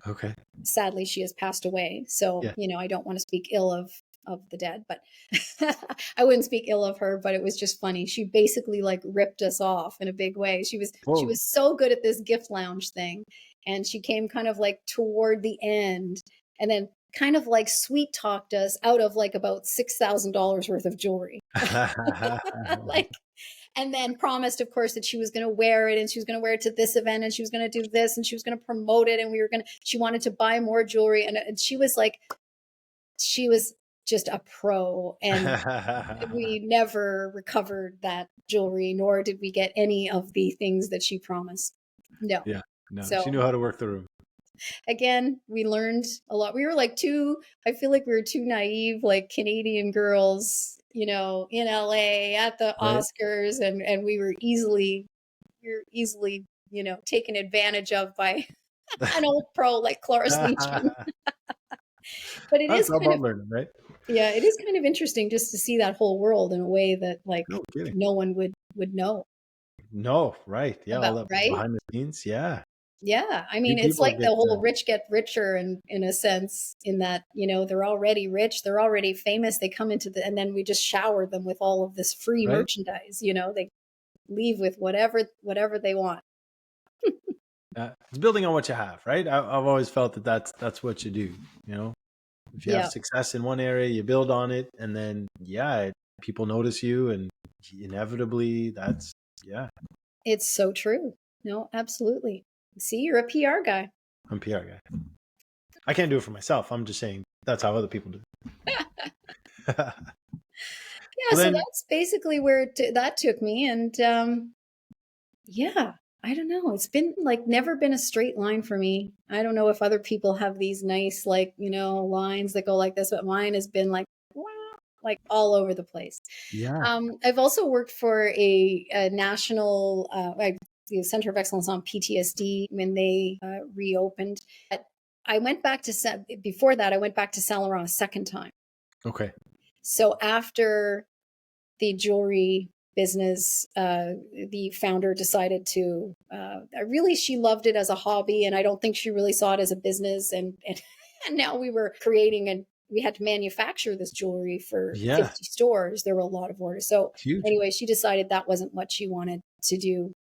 Okay. Sadly, she has passed away. So, Yeah. I don't want to speak ill of the dead, but I wouldn't speak ill of her, but it was just funny. She basically like ripped us off in a big way. She Whoa. was so good at this gift lounge thing, and she came kind of like toward the end and then kind of like sweet talked us out of like about $6,000 worth of jewelry. Like, and then promised, of course, that she was going to wear it and she was going to wear it to this event and she was going to do this and she was going to promote it and she wanted to buy more jewelry. And she was like, she was just a pro. And we never recovered that jewelry, nor did we get any of the things that she promised. No. Yeah. No, she So knew how to work the room. again, we learned a lot. We were like I feel like we were two naive, like Canadian girls, in LA at the Right? Oscars, and we were easily, taken advantage of by an old pro like Cloris Leachman. But it That's is all kind about of, learning, right? yeah, it is kind of interesting just to see that whole world in a way that like No kidding. no one would know No, right. Yeah, all about, that right? behind the scenes. Yeah. Yeah, I Few mean, it's people like the get whole rich get richer in a sense, in that, they're already rich, they're already famous, they come and then we just shower them with all of this free right. merchandise, they leave with whatever they want. It's building on what you have, right? I've always felt that that's what you do. You know, if you have Yeah, success in one area, you build on it, and then people notice you, and inevitably, that's yeah. it's so true. No, absolutely. See, you're a PR guy. I'm a PR guy. I can't do it for myself. I'm just saying that's how other people do it. Well, Yeah, so then, that's basically where that took me. And yeah, I don't know. It's been like never been a straight line for me. I don't know if other people have these nice, like, lines that go like this, but mine has been like, wow, like all over the place. yeah. I've also worked for a national, the Center of Excellence on PTSD when they reopened. But I went back to, before that, I went back to Saint Laurent a second time. Okay. So after the jewelry business, the founder decided to, really, she loved it as a hobby. And I don't think she really saw it as a business. And now we were creating, and we had to manufacture this jewelry for Yeah. 50 stores. There were a lot of orders. So It's huge. anyway, she decided that wasn't what she wanted to do.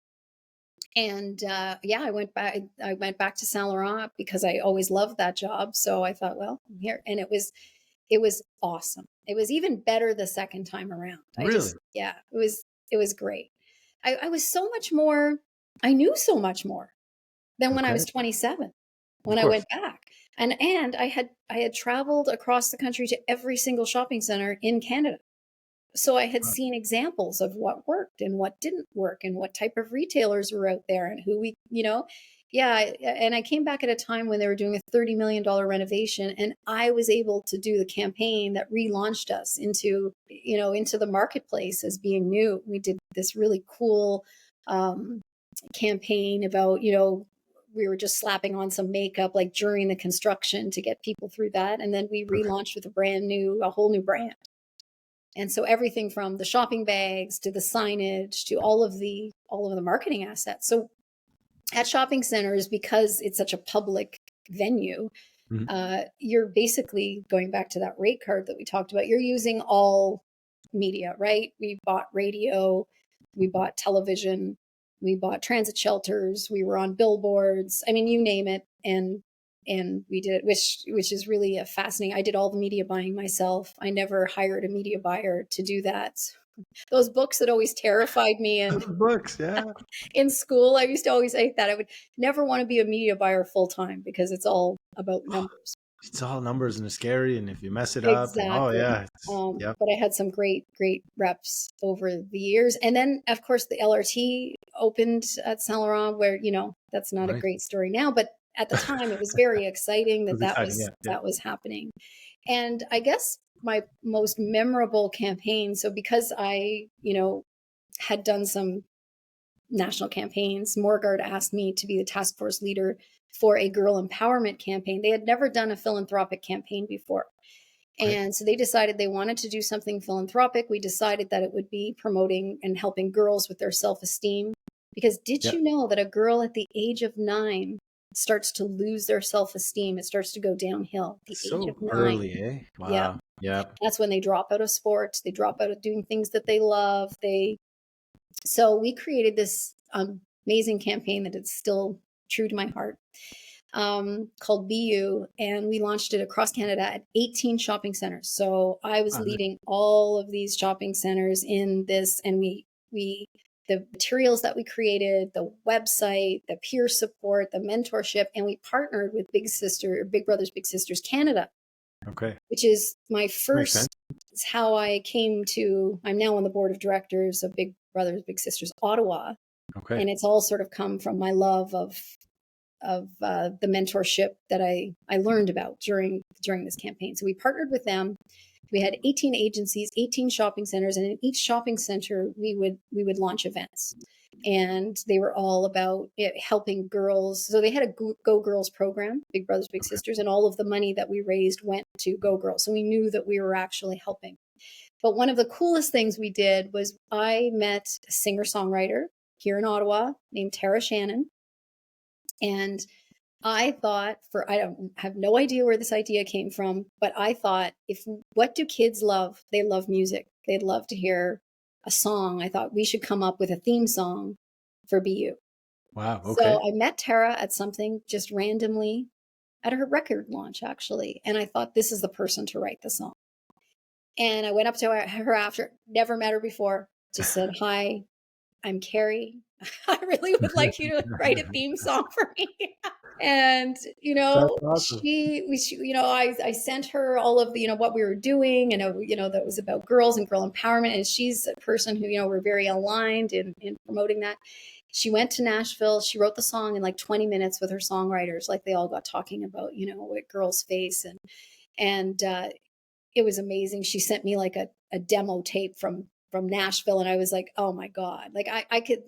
And yeah, I went back to Saint Laurent because I always loved that job. So I thought, well, here, and it was awesome. It was even better the second time around. Really. Yeah, it was great. I was so much more, I knew so much more than when I Okay. was 27, Of when I course. went back. And I had traveled across the country to every single shopping center in Canada. So I had seen examples of what worked and what didn't work and what type of retailers were out there and who yeah. And I came back at a time when they were doing a $30 million renovation, and I was able to do the campaign that relaunched us into the marketplace as being new. We did this really cool campaign about, we were just slapping on some makeup like during the construction to get people through that. And then we Okay. relaunched with a whole new brand. And so everything from the shopping bags to the signage to all of the marketing assets. So at shopping centers, because it's such a public venue, Mhm. you're basically going back to that rate card that we talked about. You're using all media, right? We bought radio, we bought television, we bought transit shelters, we were on billboards. I mean, you name it, and we did it, which is really a fascinating. I did all the media buying myself. I never hired a media buyer to do that. Those books that always terrified me, and Books. Yeah. in school, I used to always say that I would never want to be a media buyer full time because it's all about numbers. It's all numbers and it's scary. And if you mess it up, and oh Exactly. yeah, it's yep. But I had some great, great reps over the years. And then, of course, the LRT opened at Saint Laurent, where, that's not a Right. great story now, but at the time it was very exciting It that was that exciting. was, Yeah. Yeah. that was happening. And I guess my most memorable campaign, so because I, had done some national campaigns, Morgard asked me to be the task force leader for a girl empowerment campaign. They had never done a philanthropic campaign before. Okay. And so they decided they wanted to do something philanthropic. We decided that it would be promoting and helping girls with their self-esteem. Because did Yeah. you know that a girl at the age of 9 starts to lose their self-esteem? It starts to go downhill at the age of So 9. early, eh? Yeah. Wow. Yeah. That's when they drop out of sports. They drop out of doing things that they love. So we created this amazing campaign that is still true to my heart, called Be You, and we launched it across Canada at 18 shopping centers. So I was Wow, leading all of these shopping centers in this, and we the materials that we created, the website, the peer support, the mentorship, and we partnered with Big Brothers Big Sisters Canada, okay. which is my Makes sense. first. It's how I came to. I'm now on the board of directors of Big Brothers Big Sisters Ottawa, Okay. and it's all sort of come from my love of the mentorship that I learned about during this campaign. So we partnered with them. We had 18 agencies, 18 shopping centers, and in each shopping center we would launch events, and they were all about helping girls. So they had a Go Girls program, Big Brothers Big Okay. Sisters, and all of the money that we raised went to Go Girls. So we knew that we were actually helping. But one of the coolest things we did was I met a singer-songwriter here in Ottawa named Tara Shannon. And I thought, I don't have no idea where this idea came from, but I thought, what do kids love? They love music. They'd love to hear a song. I thought we should come up with a theme song for BU. Wow. So Okay. I met Tara at something just randomly at her record launch, actually. And I thought, this is the person to write the song. And I went up to her after, never met her before, just said, "Hi, I'm Carrie. I really would like you to write a theme song for me." And That's awesome. I sent her all of the what we were doing, and that was about girls and girl empowerment, and she's a person who we're very aligned in promoting that. She went to Nashville. She wrote the song in like 20 minutes with her songwriters. Like, they all got talking about what girls face, and it was amazing. She sent me like a demo tape from Nashville, and I was like, oh my God, like I could,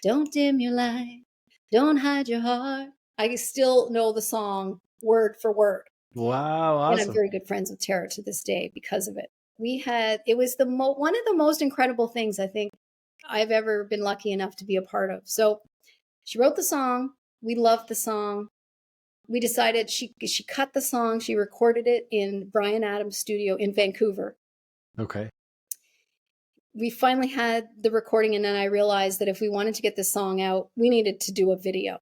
don't dim your light, don't hide your heart. I still know the song word for word. Wow. And I'm Awesome. very good friends with Tara to this day because of it. It was one of the most incredible things I think I've ever been lucky enough to be a part of. So she wrote the song. We loved the song. We decided she cut the song. She recorded it in Bryan Adams' studio in Vancouver. Okay. We finally had the recording, and then I realized that if we wanted to get this song out, we needed to do a video.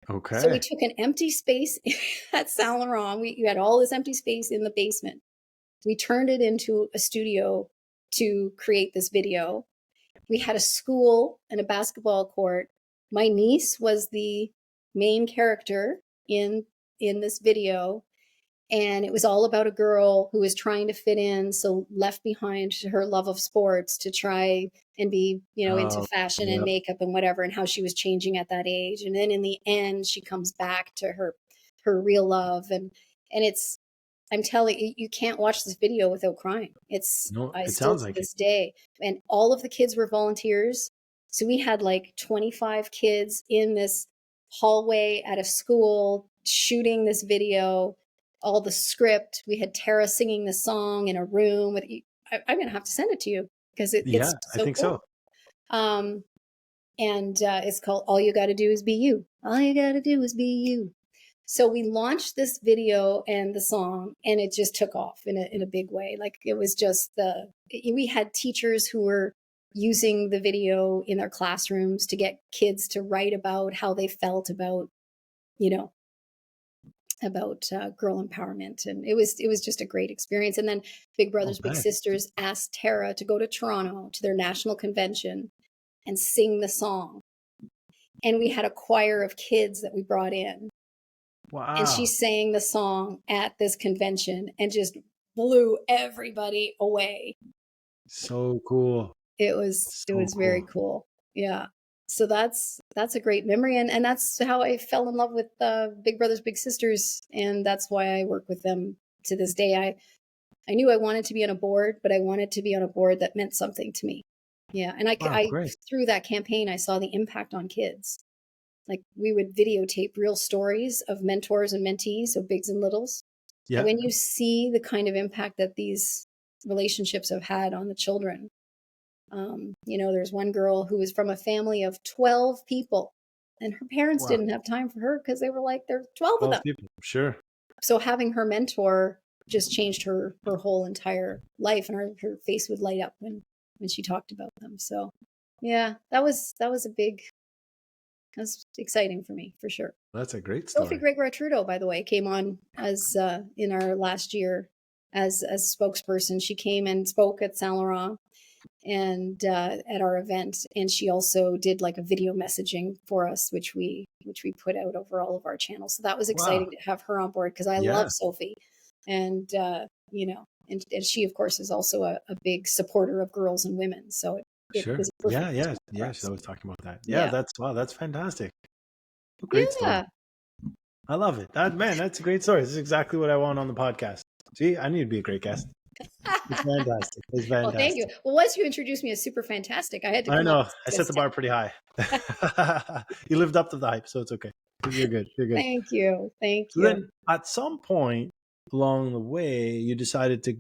So we Okay. took an empty space at Saint Laurent. We had all this empty space in the basement. We turned it into a studio to create this video. We had a school and a basketball court. My niece was the main character in this video, and it was all about a girl who was trying to fit in, so left behind her love of sports to try and be into Oh, fashion and yep. makeup and whatever, and how she was changing at that age. And then in the end she comes back to her real love, and it's, I'm telling you, you can't watch this video without crying. No, I it still sounds to like it. this day, and all of the kids were volunteers. So we had like 25 kids in this hallway at a school shooting this video, all the script. We had Tara singing the song in a room with you. I'm going to have to send it to you because Yeah, it's I so think so. cool. Um, and it's called All You Gotta Do Is Be You. All you gotta do is be you. So we launched this video and the song, and it just took off in a big way. Like, it was just we had teachers who were using the video in their classrooms to get kids to write about how they felt you know, about girl empowerment, and it was just a great experience. And then Big Oh, Brothers Big nice. Sisters asked Tara to go to Toronto to their national convention and sing the song, and we had a choir of kids that we brought in, and she Wow. sang the song at this convention and just blew everybody away. So cool. It was So very cool. cool. Yeah. So that's a great memory, and that's how I fell in love with Big Brothers Big Sisters, and that's why I work with them to this day. I knew I wanted to be on a board, but I wanted to be on a board that meant something to me. Yeah, and Wow, I great. through that campaign I saw the impact on kids. Like, we would videotape real stories of mentors and mentees, of bigs and littles, Yeah. When you see the kind of impact that these relationships have had on the children, there's one girl who was from a family of 12 people, and her parents Wow. didn't have time for her because they were like, there's 12 of 12 them. people. Sure. So having her mentor just changed her whole entire life, and her face would light up when she talked about them. So yeah, that was exciting for me, for sure. That's a great Sophie story. Gregoire Trudeau, by the way, came on as in our last year as spokesperson. She came and spoke at Saint Laurent and at our event, and she also did like a video messaging for us, which we put out over all of our channels. So that was Wow. exciting to have her on board, because I Yeah. love Sophie, and and she of course is also a big supporter of girls and women. So it Sure. was a perfect Yeah. Yeah. match for Yeah. us. So I was talking about that. Yeah. Yeah, That's wow. That's fantastic. A great story. yeah. I love it. Man, that's a great story. This is exactly what I want on the podcast. See, I need to be a great guest. It's fantastic. It's Well, thank you. fantastic. Well, once you introduced me as super fantastic, I had to I come up know. with I some good set the bar stuff. pretty high. You lived up to the hype, so it's okay. You're good. You're good. Thank you. Thank So you. then at some point along the way, you decided to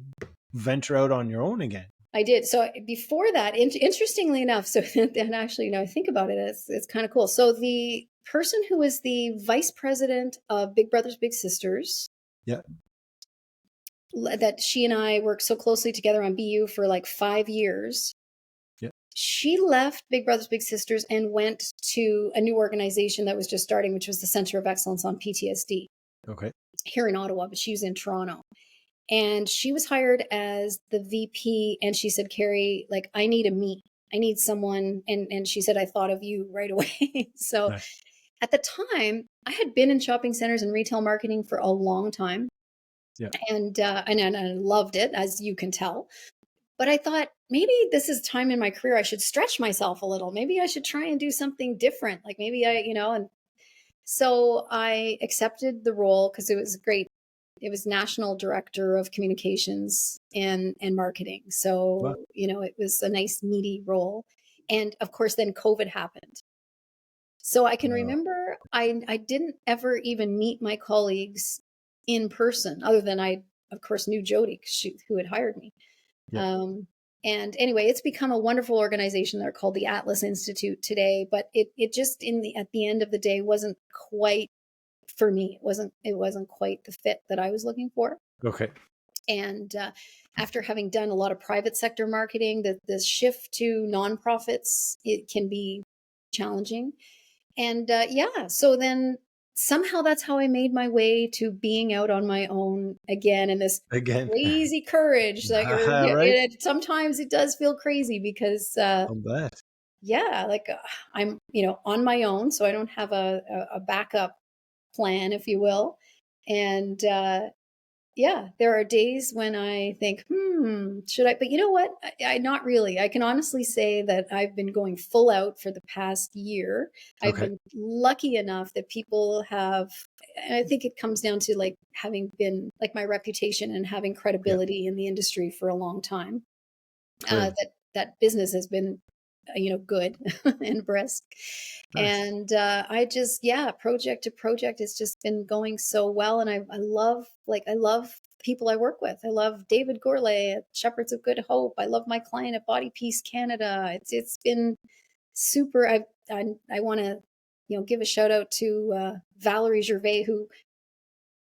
venture out on your own again. I did. So before that, interestingly enough, so and actually, now I think about it, it's kind of cool. So the person who was the vice president of Big Brothers Big Sisters, Yeah. that she and I worked so closely together on BU for like 5 years. Yeah. She left Big Brothers Big Sisters and went to a new organization that was just starting, which was the Center of Excellence on PTSD Okay. here in Ottawa, but she was in Toronto. And she was hired as the VP, and she said, Carrie, like, I need someone. And she said, I thought of you right away. So Nice. at the time, I had been in shopping centers and retail marketing for a long time. Yeah. And I loved it, as you can tell. But I thought, maybe this is time in my career I should stretch myself a little. Maybe I should try and do something different. Like maybe and so I accepted the role because it was great. It was national director of communications and marketing. Well, So, it was a nice meaty role. And of course, then COVID happened. So I can remember I didn't ever even meet my colleagues in person, other than I, of course, knew Jody, who had hired me. yeah. Um, and anyway, it's become a wonderful organization. They're called the Atlas Institute today, but it just at the end of the day wasn't quite for me. It wasn't quite the fit that I was looking for. Okay. And after having done a lot of private sector marketing, the shift to nonprofits, it can be challenging. And so then somehow that's how I made my way to being out on my own again, and this Again. crazy courage. Like, Right? sometimes it does feel crazy because, I'm glad. I'm, on my own, so I don't have a backup plan, if you will. And there are days when I think, should I? But you know what? I not really. I can honestly say that I've been going full out for the past year. I've Okay. been lucky enough that people have, and I think it comes down to like having been like my reputation and having Yeah. credibility in the industry for a long time. Clearly. That business has been good and brisk. Nice. And I just, project to project, it's just been going so well. And I love people I work with. I love David Gourlay at Shepherds of Good Hope. I love my client at Body Peace Canada. It's been super. I want to give a shout out to Valerie Gervais, who,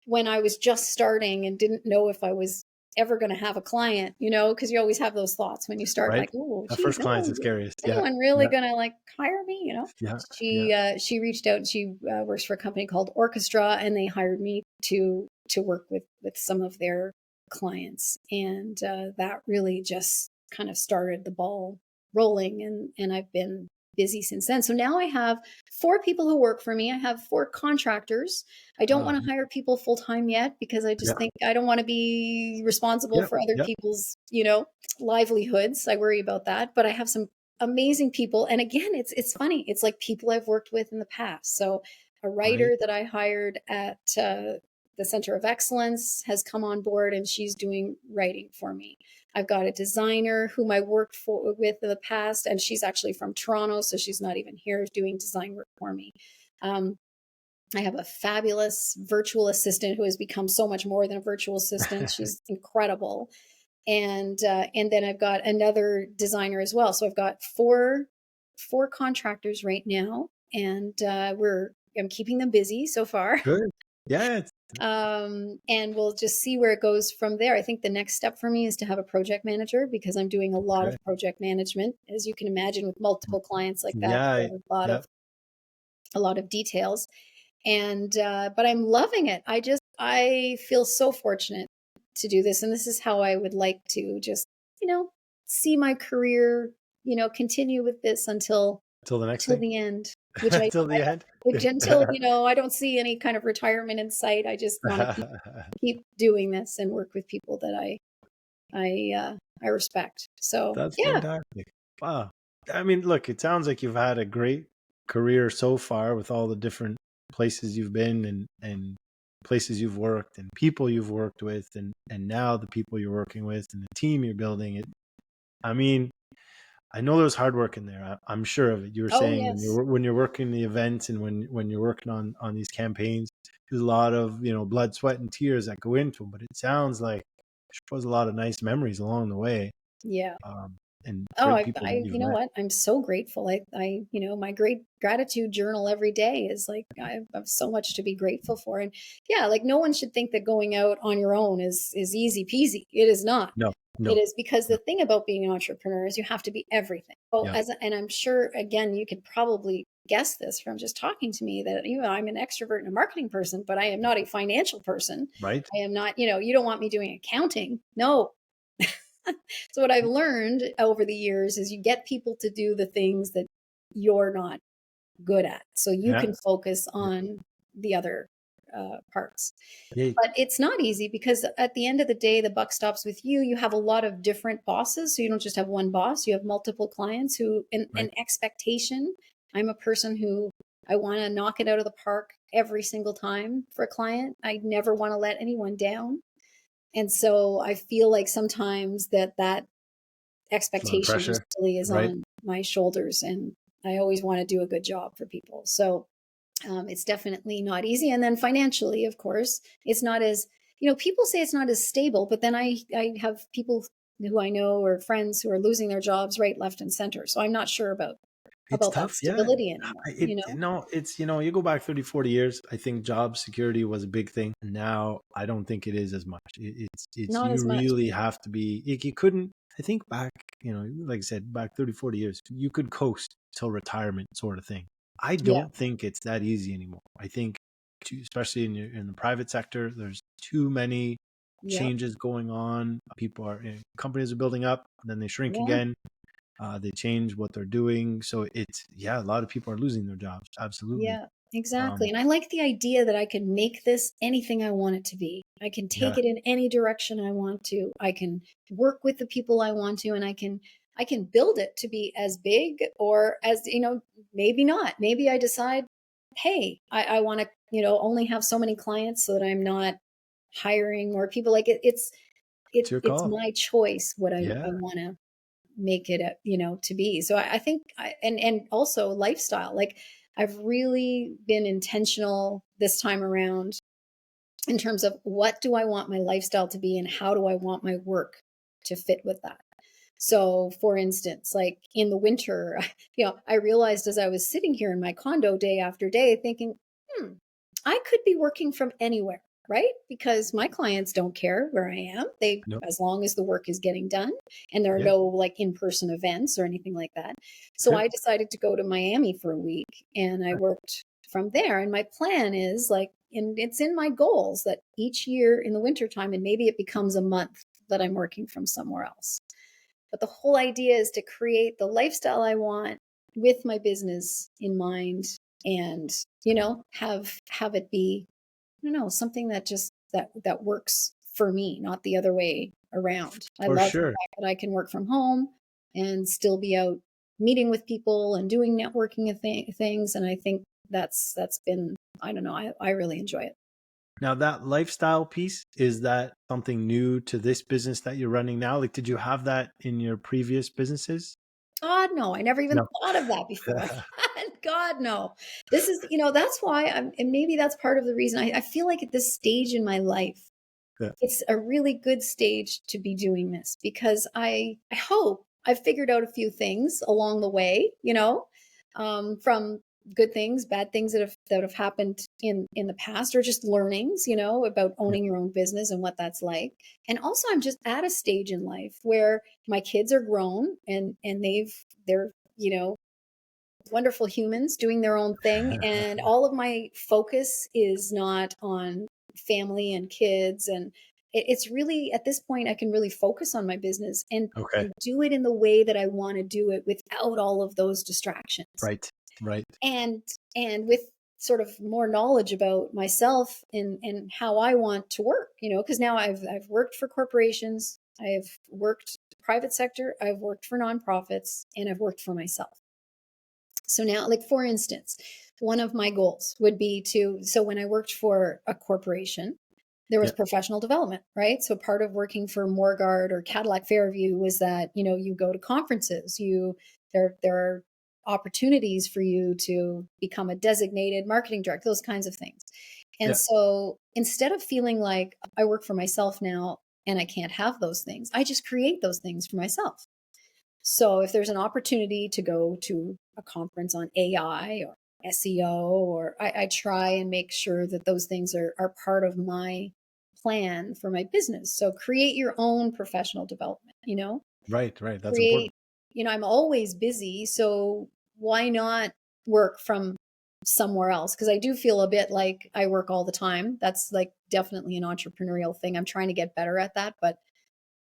when I was just starting and didn't know if I was ever going to have a client, because you always have those thoughts when you start, Right? like, oh, That geez, first client's the scariest. is Yeah. anyone really Yeah. going to like hire me? Yeah. Yeah. She reached out. And she works for a company called Orchestra, and they hired me to work with some of their clients, and that really just kind of started the ball rolling, and I've been busy since then. So now I have 4 people who work for me. I have 4 contractors. I don't Wow. want to hire people full time yet, because I just Yeah. think I don't want to be responsible Yep. for other Yep. people's, livelihoods. I worry about that, but I have some amazing people. And again, it's funny. It's like people I've worked with in the past. So a Right. writer that I hired at the Center of Excellence has come on board, and she's doing writing for me. I've got a designer whom I worked with in the past, and she's actually from Toronto, so she's not even here doing design work for me. Um, I have a fabulous virtual assistant who has become so much more than a virtual assistant. She's incredible. And then I've got another designer as well. So I've got four contractors right now, and I'm keeping them busy so far. Good. Yeah. And we'll just see where it goes from there. I think the next step for me is to have a project manager, because I'm doing a lot of Okay. project management, as you can imagine, with multiple clients like that. Yeah. Yep. A lot of details. And but I'm loving it. I feel so fortunate to do this, and this is how I would like to just, you know, see my career, continue with this Till the next till thing. the end, which Till the end. until, I don't see any kind of retirement in sight. I just want to keep doing this and work with people that I respect. So That's yeah, fantastic. Wow. I mean, look, it sounds like you've had a great career so far with all the different places you've been and places you've worked and people you've worked with and now the people you're working with and the team you're building. I mean, I know there's hard work in there. I'm sure of it. You were oh saying yes, when you're working the events and when you're working on these campaigns, there's a lot of blood, sweat, and tears that go into them. But it sounds like there was a lot of nice memories along the way, yeah. um, and Oh, great people that you you've know met. what? I'm so grateful. My great gratitude journal every day is like, I have so much to be grateful for. And yeah, like no one should think that going out on your own is easy peasy. It is not. No, It no, is, because no. the thing about being an entrepreneur is you have to be everything. Well, Yeah, and I'm sure, again, you could probably guess this from just talking to me, that I'm an extrovert and a marketing person, but I am not a financial person. right. I am not, you don't want me doing accounting. No. So what I've learned over the years is you get people to do the things that you're not good at, so you Yeah, can focus on the other parts. yeah, But it's not easy, because at the end of the day, the buck stops with you. You have a lot of different bosses, so you don't just have one boss. You have multiple clients who, an right. expectation. I'm a person who, I want to knock it out of the park every single time for a client. I never want to let anyone down. And so I feel like sometimes that It's a lot of expectation just pressure, really is right? on my shoulders, and I always want to do a good job for people. So it's definitely not easy. And then financially, of course, it's not as, people say it's not as stable, but then I have people who I know, or friends who are losing their jobs right, left, and center. So I'm not sure It's about that tough. Yeah. stability anymore, No, it's, you go back 30, 40 years. I think job security was a big thing. Now, I don't think it is as much. Not You as much. really have to be, you couldn't, I think back, like I said, back 30, 40 years, you could coast till retirement sort of thing. I Yeah. don't think it's that easy anymore. I think, especially in the private sector, there's too many Yeah. changes going on. Companies are building up, then they shrink Yeah. again. They change what they're doing. So a lot of people are losing their jobs. Absolutely. Yeah, exactly. Um, And I like the idea that I can make this anything I want it to be. I can take yeah, it in any direction I want to. I can work with the people I want to, and I can build it to be as big, or as, maybe not. Maybe I decide, hey, I want to, only have so many clients so that I'm not hiring more people. Like it's your it's call. my choice what I Yeah, want to make it to be. So I think and also lifestyle, like I've really been intentional this time around in terms of what do I want my lifestyle to be, and how do I want my work to fit with that. So for instance, like in the winter, I realized as I was sitting here in my condo day after day thinking, hmm, I could be working from anywhere, right? Because my clients don't care where I am. no, As long as the work is getting done and there are yeah, no like in-person events or anything like that. So good. I decided to go to Miami for a week, and I worked from there. And my plan is like, and it's in my goals that each year in the wintertime, and maybe it becomes a month, that I'm working from somewhere else. But the whole idea is to create the lifestyle I want with my business in mind, and, have it be, I don't know, something that just that works for me, not the other way around. I For love the sure. fact that I can work from home and still be out meeting with people and doing networking things. And I think that's been, I don't know, I really enjoy it. Now that lifestyle piece, is that something new to this business that you're running now? Like, did you have that in your previous businesses? God, no, I never even No. thought of that before. God, no. This is, that's why and maybe that's part of the reason I feel like at this stage in my life, Yeah. it's a really good stage to be doing this because I hope I've figured out a few things along the way, from good things, bad things that have happened in the past, or just learnings, about Yeah. owning your own business and what that's like. And also I'm just at a stage in life where my kids are grown and they're, wonderful humans doing their own thing. And all of my focus is not on family and kids. And it's really, at this point, I can really focus on my business Okay. and do it in the way that I want to do it without all of those distractions. Right. Right. And, and with sort of more knowledge about myself and how I want to work, because now I've worked for corporations, I've worked private sector, I've worked for nonprofits, and I've worked for myself. So now, like for instance, one of my goals would be so when I worked for a corporation, there was Yeah. professional development, right? So part of working for Morguard or Cadillac Fairview was that, you go to conferences, there are opportunities for you to become a designated marketing director, those kinds of things. And Yeah. so instead of feeling like I work for myself now and I can't have those things, I just create those things for myself. So if there's an opportunity to go to a conference on AI or SEO, or I try and make sure that those things are part of my plan for my business. So create your own professional development, Right. Right. That's create, important. I'm always busy. So why not work from somewhere else? Because I do feel a bit like I work all the time. That's like definitely an entrepreneurial thing. I'm trying to get better at that. But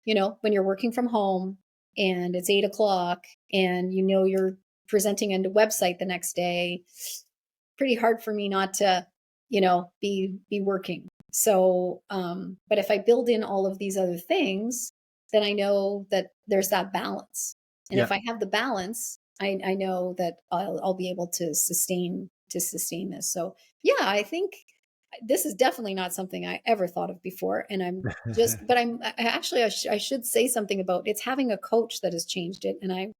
when you're working from home and it's 8 o'clock and you're presenting on the website the next day, pretty hard for me not to, be working. So, but if I build in all of these other things, then I know that there's that balance. And Yeah. if I have the balance, I know that I'll be able to sustain this. So yeah, I think this is definitely not something I ever thought of before. And but I should say something about it's having a coach that has changed it. And I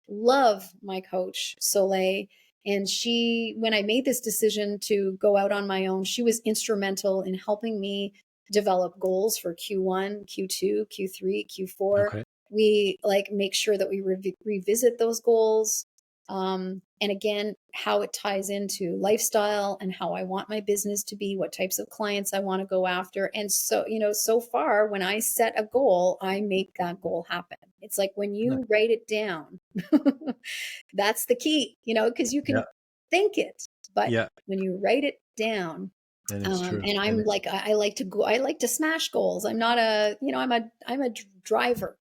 love my coach, Soleil. And when I made this decision to go out on my own, she was instrumental in helping me develop goals for Q1, Q2, Q3, Q4. Okay. We make sure that we revisit those goals. And again, how it ties into lifestyle and how I want my business to be, what types of clients I want to go after. And so, so far, when I set a goal, I make that goal happen. It's like when No. you write it down, that's the key, because you Yeah. can think it, but Yeah. when you write it down, And it's true. and And I'm like, I like to go, I like to smash goals. I'm not I'm a driver.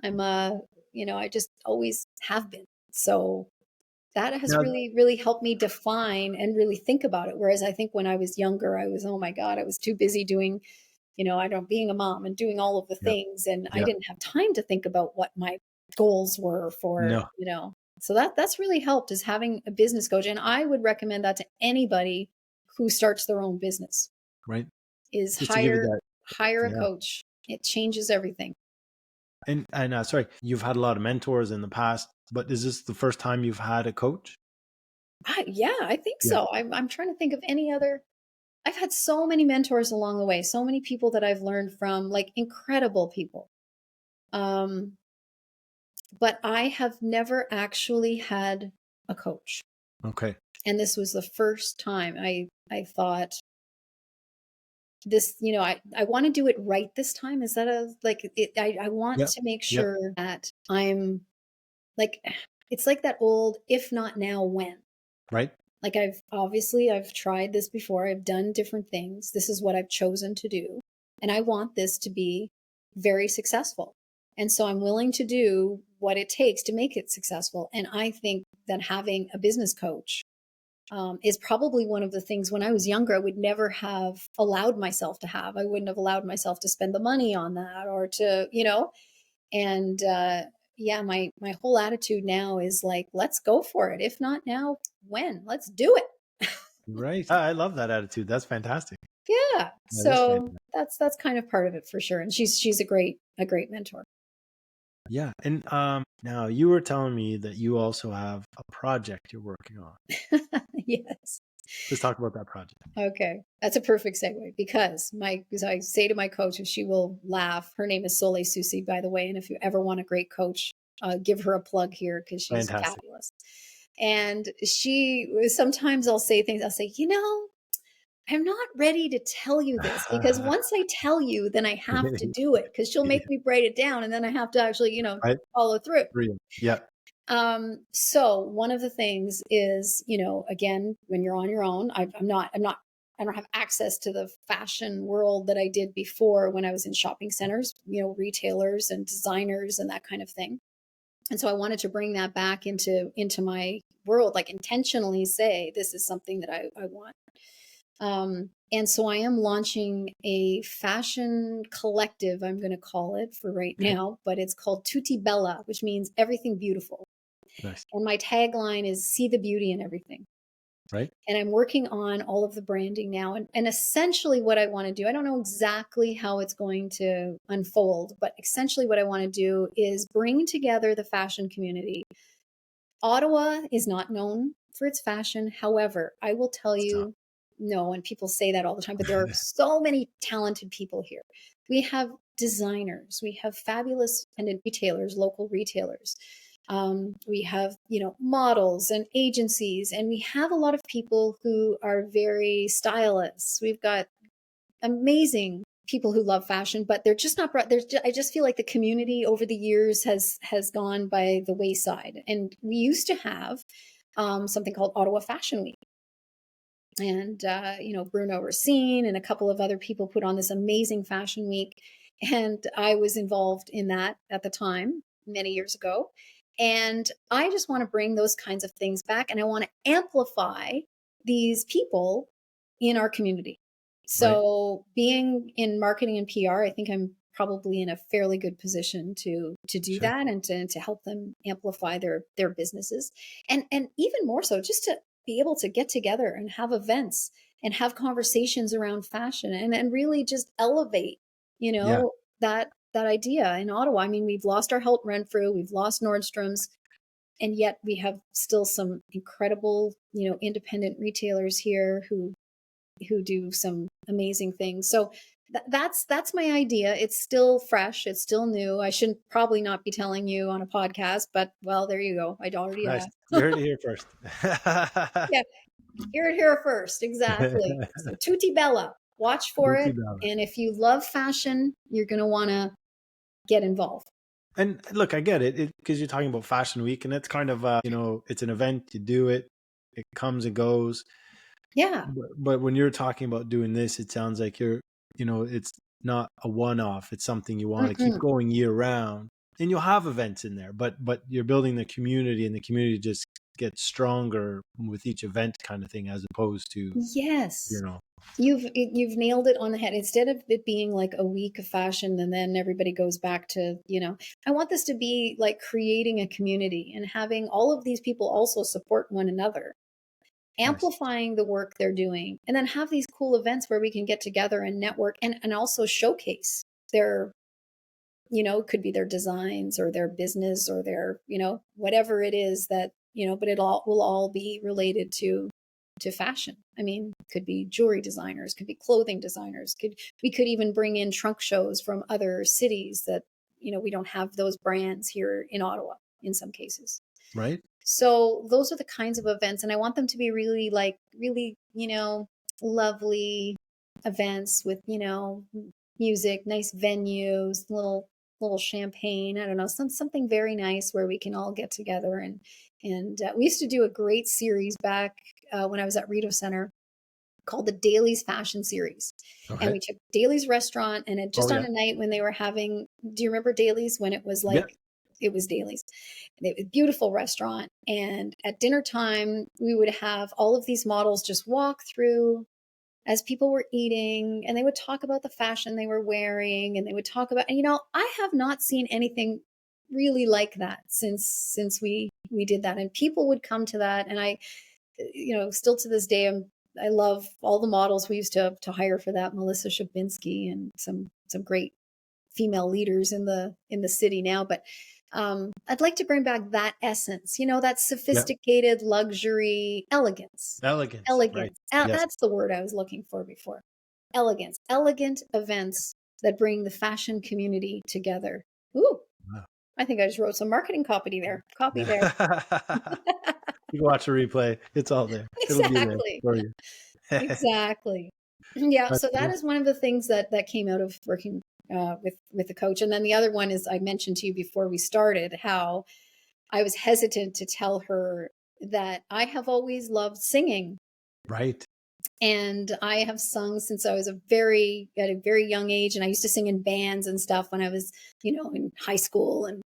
I just always have been. So that has now, really, really helped me define and really think about it. Whereas I think when I was younger, I was, oh my God, I was too busy doing, being a mom and doing all of the yeah. things. And I Yeah. didn't have time to think about what my goals were for, No. so that's really helped is having a business coach. And I would recommend that to anybody who starts their own business Right. is Just to give it that. hire a Yeah. coach. It changes everything. And sorry, you've had a lot of mentors in the past, but is this the first time you've had a coach? Yeah, I think Yeah. so. I'm trying to think of any other. I've had so many mentors along the way, so many people that I've learned from, like incredible people. Um, but I have never actually had a coach. Okay. And this was the first time I thought this, I want to do it right this time. Is that I want Yep. to make Yep. sure that I'm like, it's like that old, if not now, when. Right. Like I've tried this before. I've done different things. This is what I've chosen to do. And I want this to be very successful. And so I'm willing to do what it takes to make it successful. And I think that having a business coach is probably one of the things when I was younger, I would never have allowed myself to have. I wouldn't have allowed myself to spend the money on that or to, and yeah, my whole attitude now is like, let's go for it. If not now, when? Let's do it. Right. I love that attitude. That's fantastic. Yeah. That is So fantastic. that's kind of part of it for sure. And she's a great mentor. Yeah. And now you were telling me that you also have a project you're working on. Yes. Let's talk about that project. Okay. That's a perfect segue because as I say to my coach, and she will laugh. Her name is Sole Susi, by the way. And if you ever want a great coach, give her a plug here because she's Fantastic. fabulous. And sometimes I'll say things, I'll say, I'm not ready to tell you this because once I tell you, then I have to do it because she'll Yeah, make me write it down and then I have to actually, right? follow through. Real. Yeah. So one of the things is, again, when you're on your own, I don't have access to the fashion world that I did before when I was in shopping centers, retailers and designers and that kind of thing. And so I wanted to bring that back into my world, like intentionally say, this is something that I want. And so I am launching a fashion collective, I'm going to call it for right Okay. now, but it's called Tutti Bella, which means everything beautiful. Nice. And my tagline is see the beauty in everything. Right. And I'm working on all of the branding now. And essentially, what I want to do, I don't know exactly how it's going to unfold, but essentially, what I want to do is bring together the fashion community. Ottawa is not known for its fashion. However, I will tell Stop. you, no, and people say that all the time, but there are so many talented people here. We have designers, we have fabulous independent retailers, local retailers. We have, models and agencies, and we have a lot of people who are very stylists. We've got amazing people who love fashion, but they're just not brought. I just feel like the community over the years has gone by the wayside. And we used to have something called Ottawa Fashion Week, and Bruno Racine and a couple of other people put on this amazing fashion week, and I was involved in that at the time many years ago. And I just want to bring those kinds of things back, and I want to amplify these people in our community. Right. So being in marketing and PR, I think I'm probably in a fairly good position to do Sure. that and to help them amplify their businesses, and even more so just to be able to get together and have events and have conversations around fashion and really just elevate, Yeah. that idea in Ottawa. I mean, we've lost our Holt Renfrew, we've lost Nordstrom's, and yet we have still some incredible, independent retailers here who do some amazing things. So that's my idea. It's still fresh. It's still new. I shouldn't probably not be telling you on a podcast, but well, there you go. I already Nice. have. You heard it here first. Yeah, hear it here first. Exactly. So Tutti Bella, watch for Gucci it. Bella. And if you love fashion, you're going to want to get involved. And look, I get it because you're talking about Fashion Week, and it's kind of it's an event. You do it, it comes and goes. Yeah. But when you're talking about doing this, it sounds like it's not a one-off. It's something you want to keep Mm-mm. going year round, and you'll have events in there. But you're building the community, and the community just gets stronger with each event, kind of thing, as opposed to you Yes. know. You've nailed it on the head. Instead of it being like a week of fashion and then everybody goes back to, I want this to be like creating a community and having all of these people also support one another, Nice. amplifying the work they're doing, and then have these cool events where we can get together and network and also showcase their, could be their designs or their business or their, whatever it is that, but it all will all be related to fashion. I mean, could be jewelry designers, could be clothing designers, we could even bring in trunk shows from other cities that, we don't have those brands here in Ottawa in some cases. Right. So those are the kinds of events, and I want them to be really like really, lovely events with, music, nice venues, little champagne. I don't know, something very nice where we can all get together and we used to do a great series back when I was at Rideau Center called the Daly's Fashion Series. And Okay. we took Daly's restaurant and it Oh just on yeah. a night when they were having, do you remember Daly's when it was Yeah. like, it was Daly's. And it was a beautiful restaurant. And at dinner time, we would have all of these models just walk through as people were eating and they would talk about the fashion they were wearing and they would talk about, and I have not seen anything really like that since we did that. And people would come to that. And I, still to this day, I love all the models we used to hire for that, Melissa Shabinsky and some great female leaders in the city now. But I'd like to bring back that essence, that Yeah. sophisticated luxury elegance. Elegance. Right. Elegance. Yes. That's the word I was looking for before. Elegance. Elegant events that bring the fashion community together. Ooh, Wow. I think I just wrote some marketing copy there. Copy there. You can watch a replay. It's all there. It'll be there Exactly. for you. Exactly. Yeah. That's So that cool. is one of the things that came out of working with the coach. And then the other one is I mentioned to you before we started how I was hesitant to tell her that I have always loved singing. Right. And I have sung since I was at a very young age. And I used to sing in bands and stuff when I was, in high school and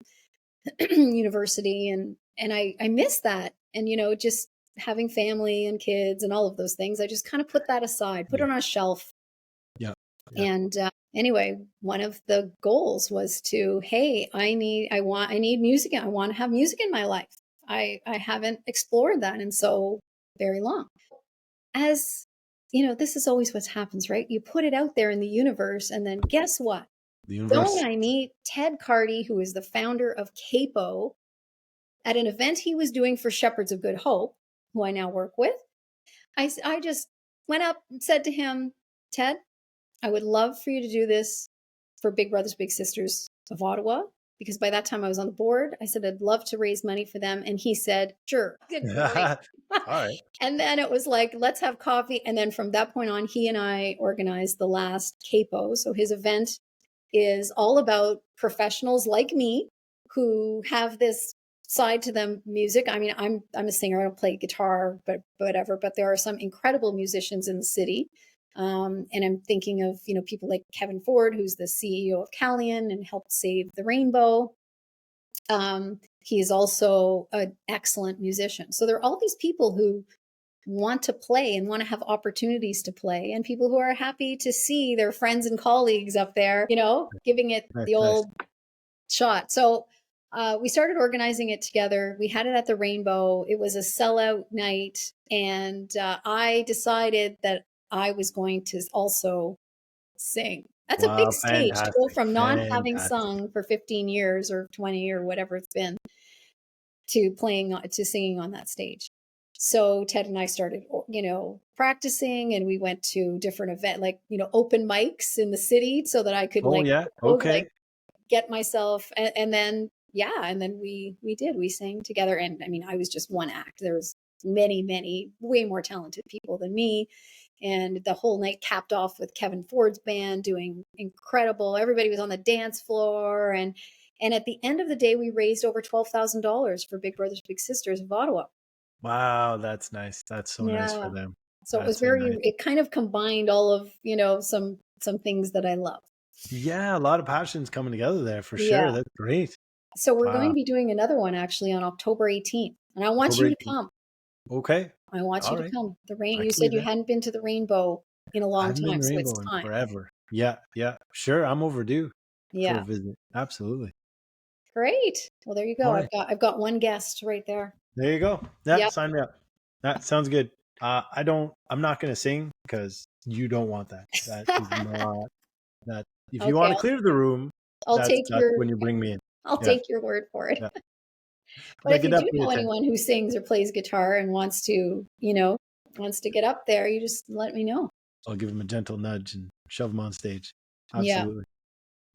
university. And I miss that. And, just having family and kids and all of those things, I just kind of put that aside, put it Yeah. on a shelf. Yeah. Yeah. And anyway, one of the goals was to, hey, I need music. I want to have music in my life. I haven't explored that in so very long. As this is always what happens, right? You put it out there in the universe, and then guess what? The Don't universe. I meet Ted Carty, who is the founder of Capo, at an event he was doing for Shepherds of Good Hope, who I now work with. I just went up and said to him, Ted, I would love for you to do this for Big Brothers Big Sisters of Ottawa, because by that time I was on the board. I said I'd love to raise money for them, and he said, "Sure, great." All right. And then it was like, let's have coffee. And then from that point on, he and I organized the last Capo. So his event is all about professionals like me who have this side to them music. I mean, I'm a singer, I don't play guitar, but whatever, but there are some incredible musicians in the city. And I'm thinking of, people like Kevin Ford, who's the CEO of Callion and helped save the rainbow. He's also an excellent musician. So there are all these people who want to play and want to have opportunities to play, and people who are happy to see their friends and colleagues up there, giving it Nice. the Nice. old shot. So we started organizing it together. We had it at the Rainbow. It was a sellout night. And I decided that I was going to also sing. That's a big Wow. stage to go Fantastic. from not having Fantastic. sung for 15 years or 20 or whatever it's been to singing on that stage. So Ted and I started, practicing, and we went to different event, like, open mics in the city so that I could Oh, yeah. like Okay. get myself. And then, yeah. And then we sang together. And I mean, I was just one act. There was many, way more talented people than me. And the whole night capped off with Kevin Ford's band doing incredible. Everybody was on the dance floor. And at the end of the day, we raised over $12,000 for Big Brothers Big Sisters of Ottawa. Wow. That's nice. That's so nice for Yeah. them. So it was That's so nice. it kind of combined all of, some things that I love. Yeah. A lot of passions coming together there for sure. Yeah. That's great. So we're going Wow. to be doing another one actually on October 18th. And I want October you to 18th. come. Okay. I want you All to right. come. I You can be said you there. hadn't been to the Rainbow in a I long haven't been time, to so it's Rainbow in time. forever. Yeah. Yeah. Sure. I'm overdue for a Yeah. visit. Absolutely. Great. Well, there you go. All right. I've got one guest right there. There you go. Yeah. Yep. Sign me up. That sounds good. I'm not going to sing because you don't want that. That is not that. If you want Okay, to clear the room, I'll take that's your when you bring me in. I'll Yeah. take your word for it. Yeah. But But I if could you do definitely know attend. anyone who sings or plays guitar and wants to get up there, you just let me know. I'll give him a gentle nudge and shove him on stage. Yeah. Absolutely.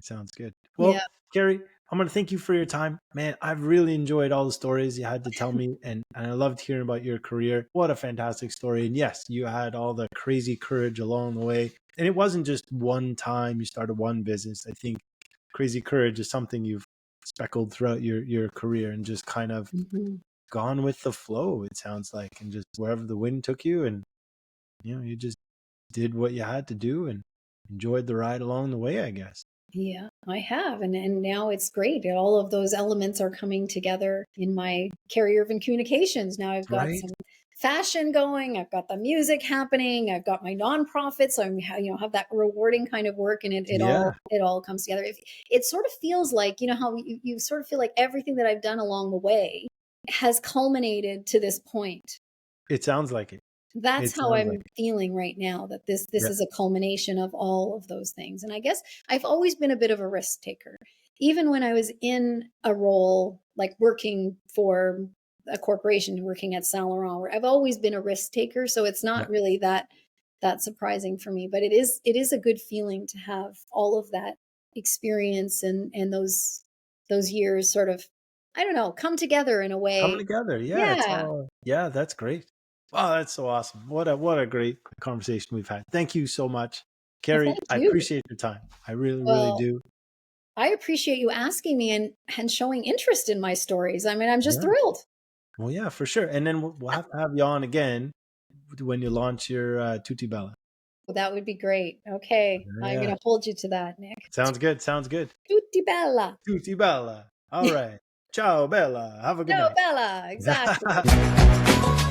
Sounds good. Yeah. Well, Carrie, I'm going to thank you for your time. Man, I've really enjoyed all the stories you had to tell me, and I loved hearing about your career. What a fantastic story. And yes, you had all the crazy courage along the way. And it wasn't just one time you started one business. I think crazy courage is something you've speckled throughout your career and just kind of Mhm. gone with the flow, it sounds like, and just wherever the wind took you. And, you just did what you had to do and enjoyed the ride along the way, I guess. Yeah, I have. And now it's great. All of those elements are coming together in my Carrie Irvine Communications. Now I've got Right? some fashion going. I've got the music happening. I've got my nonprofit. So I'm, have that rewarding kind of work, and Yeah. it all comes together. It sort of feels like, how you sort of feel like everything that I've done along the way has culminated to this point. It sounds like it. That's It how sounds like I'm it. feeling right now, that this Yeah. is a culmination of all of those things. And I guess I've always been a bit of a risk taker. even when I was in a role like working for a corporation, working at Saint Laurent, where I've always been a risk taker, so it's Yeah. not really that surprising for me. But it is a good feeling to have all of that experience and those years sort of, I don't know, come together in a Coming way. together. Yeah, it's Yeah. all, yeah, that's great. Wow, that's so awesome. What a great conversation we've had. Thank you so much, Well, Carrie. thank I you. appreciate your time. I really, really Well, do. I appreciate you asking me and showing interest in my stories. I mean, I'm just Yeah. thrilled. Well, yeah, for sure. And then we'll have to have you on again when you launch your Tutti Bella. Well, that would be great. Okay. I'm going Yeah. to hold you to that, Nick. Sounds good. Sounds good. Tutti bella. Tutti Bella. All right. Ciao, Bella. Have a good Ciao, night. Bella. Exactly.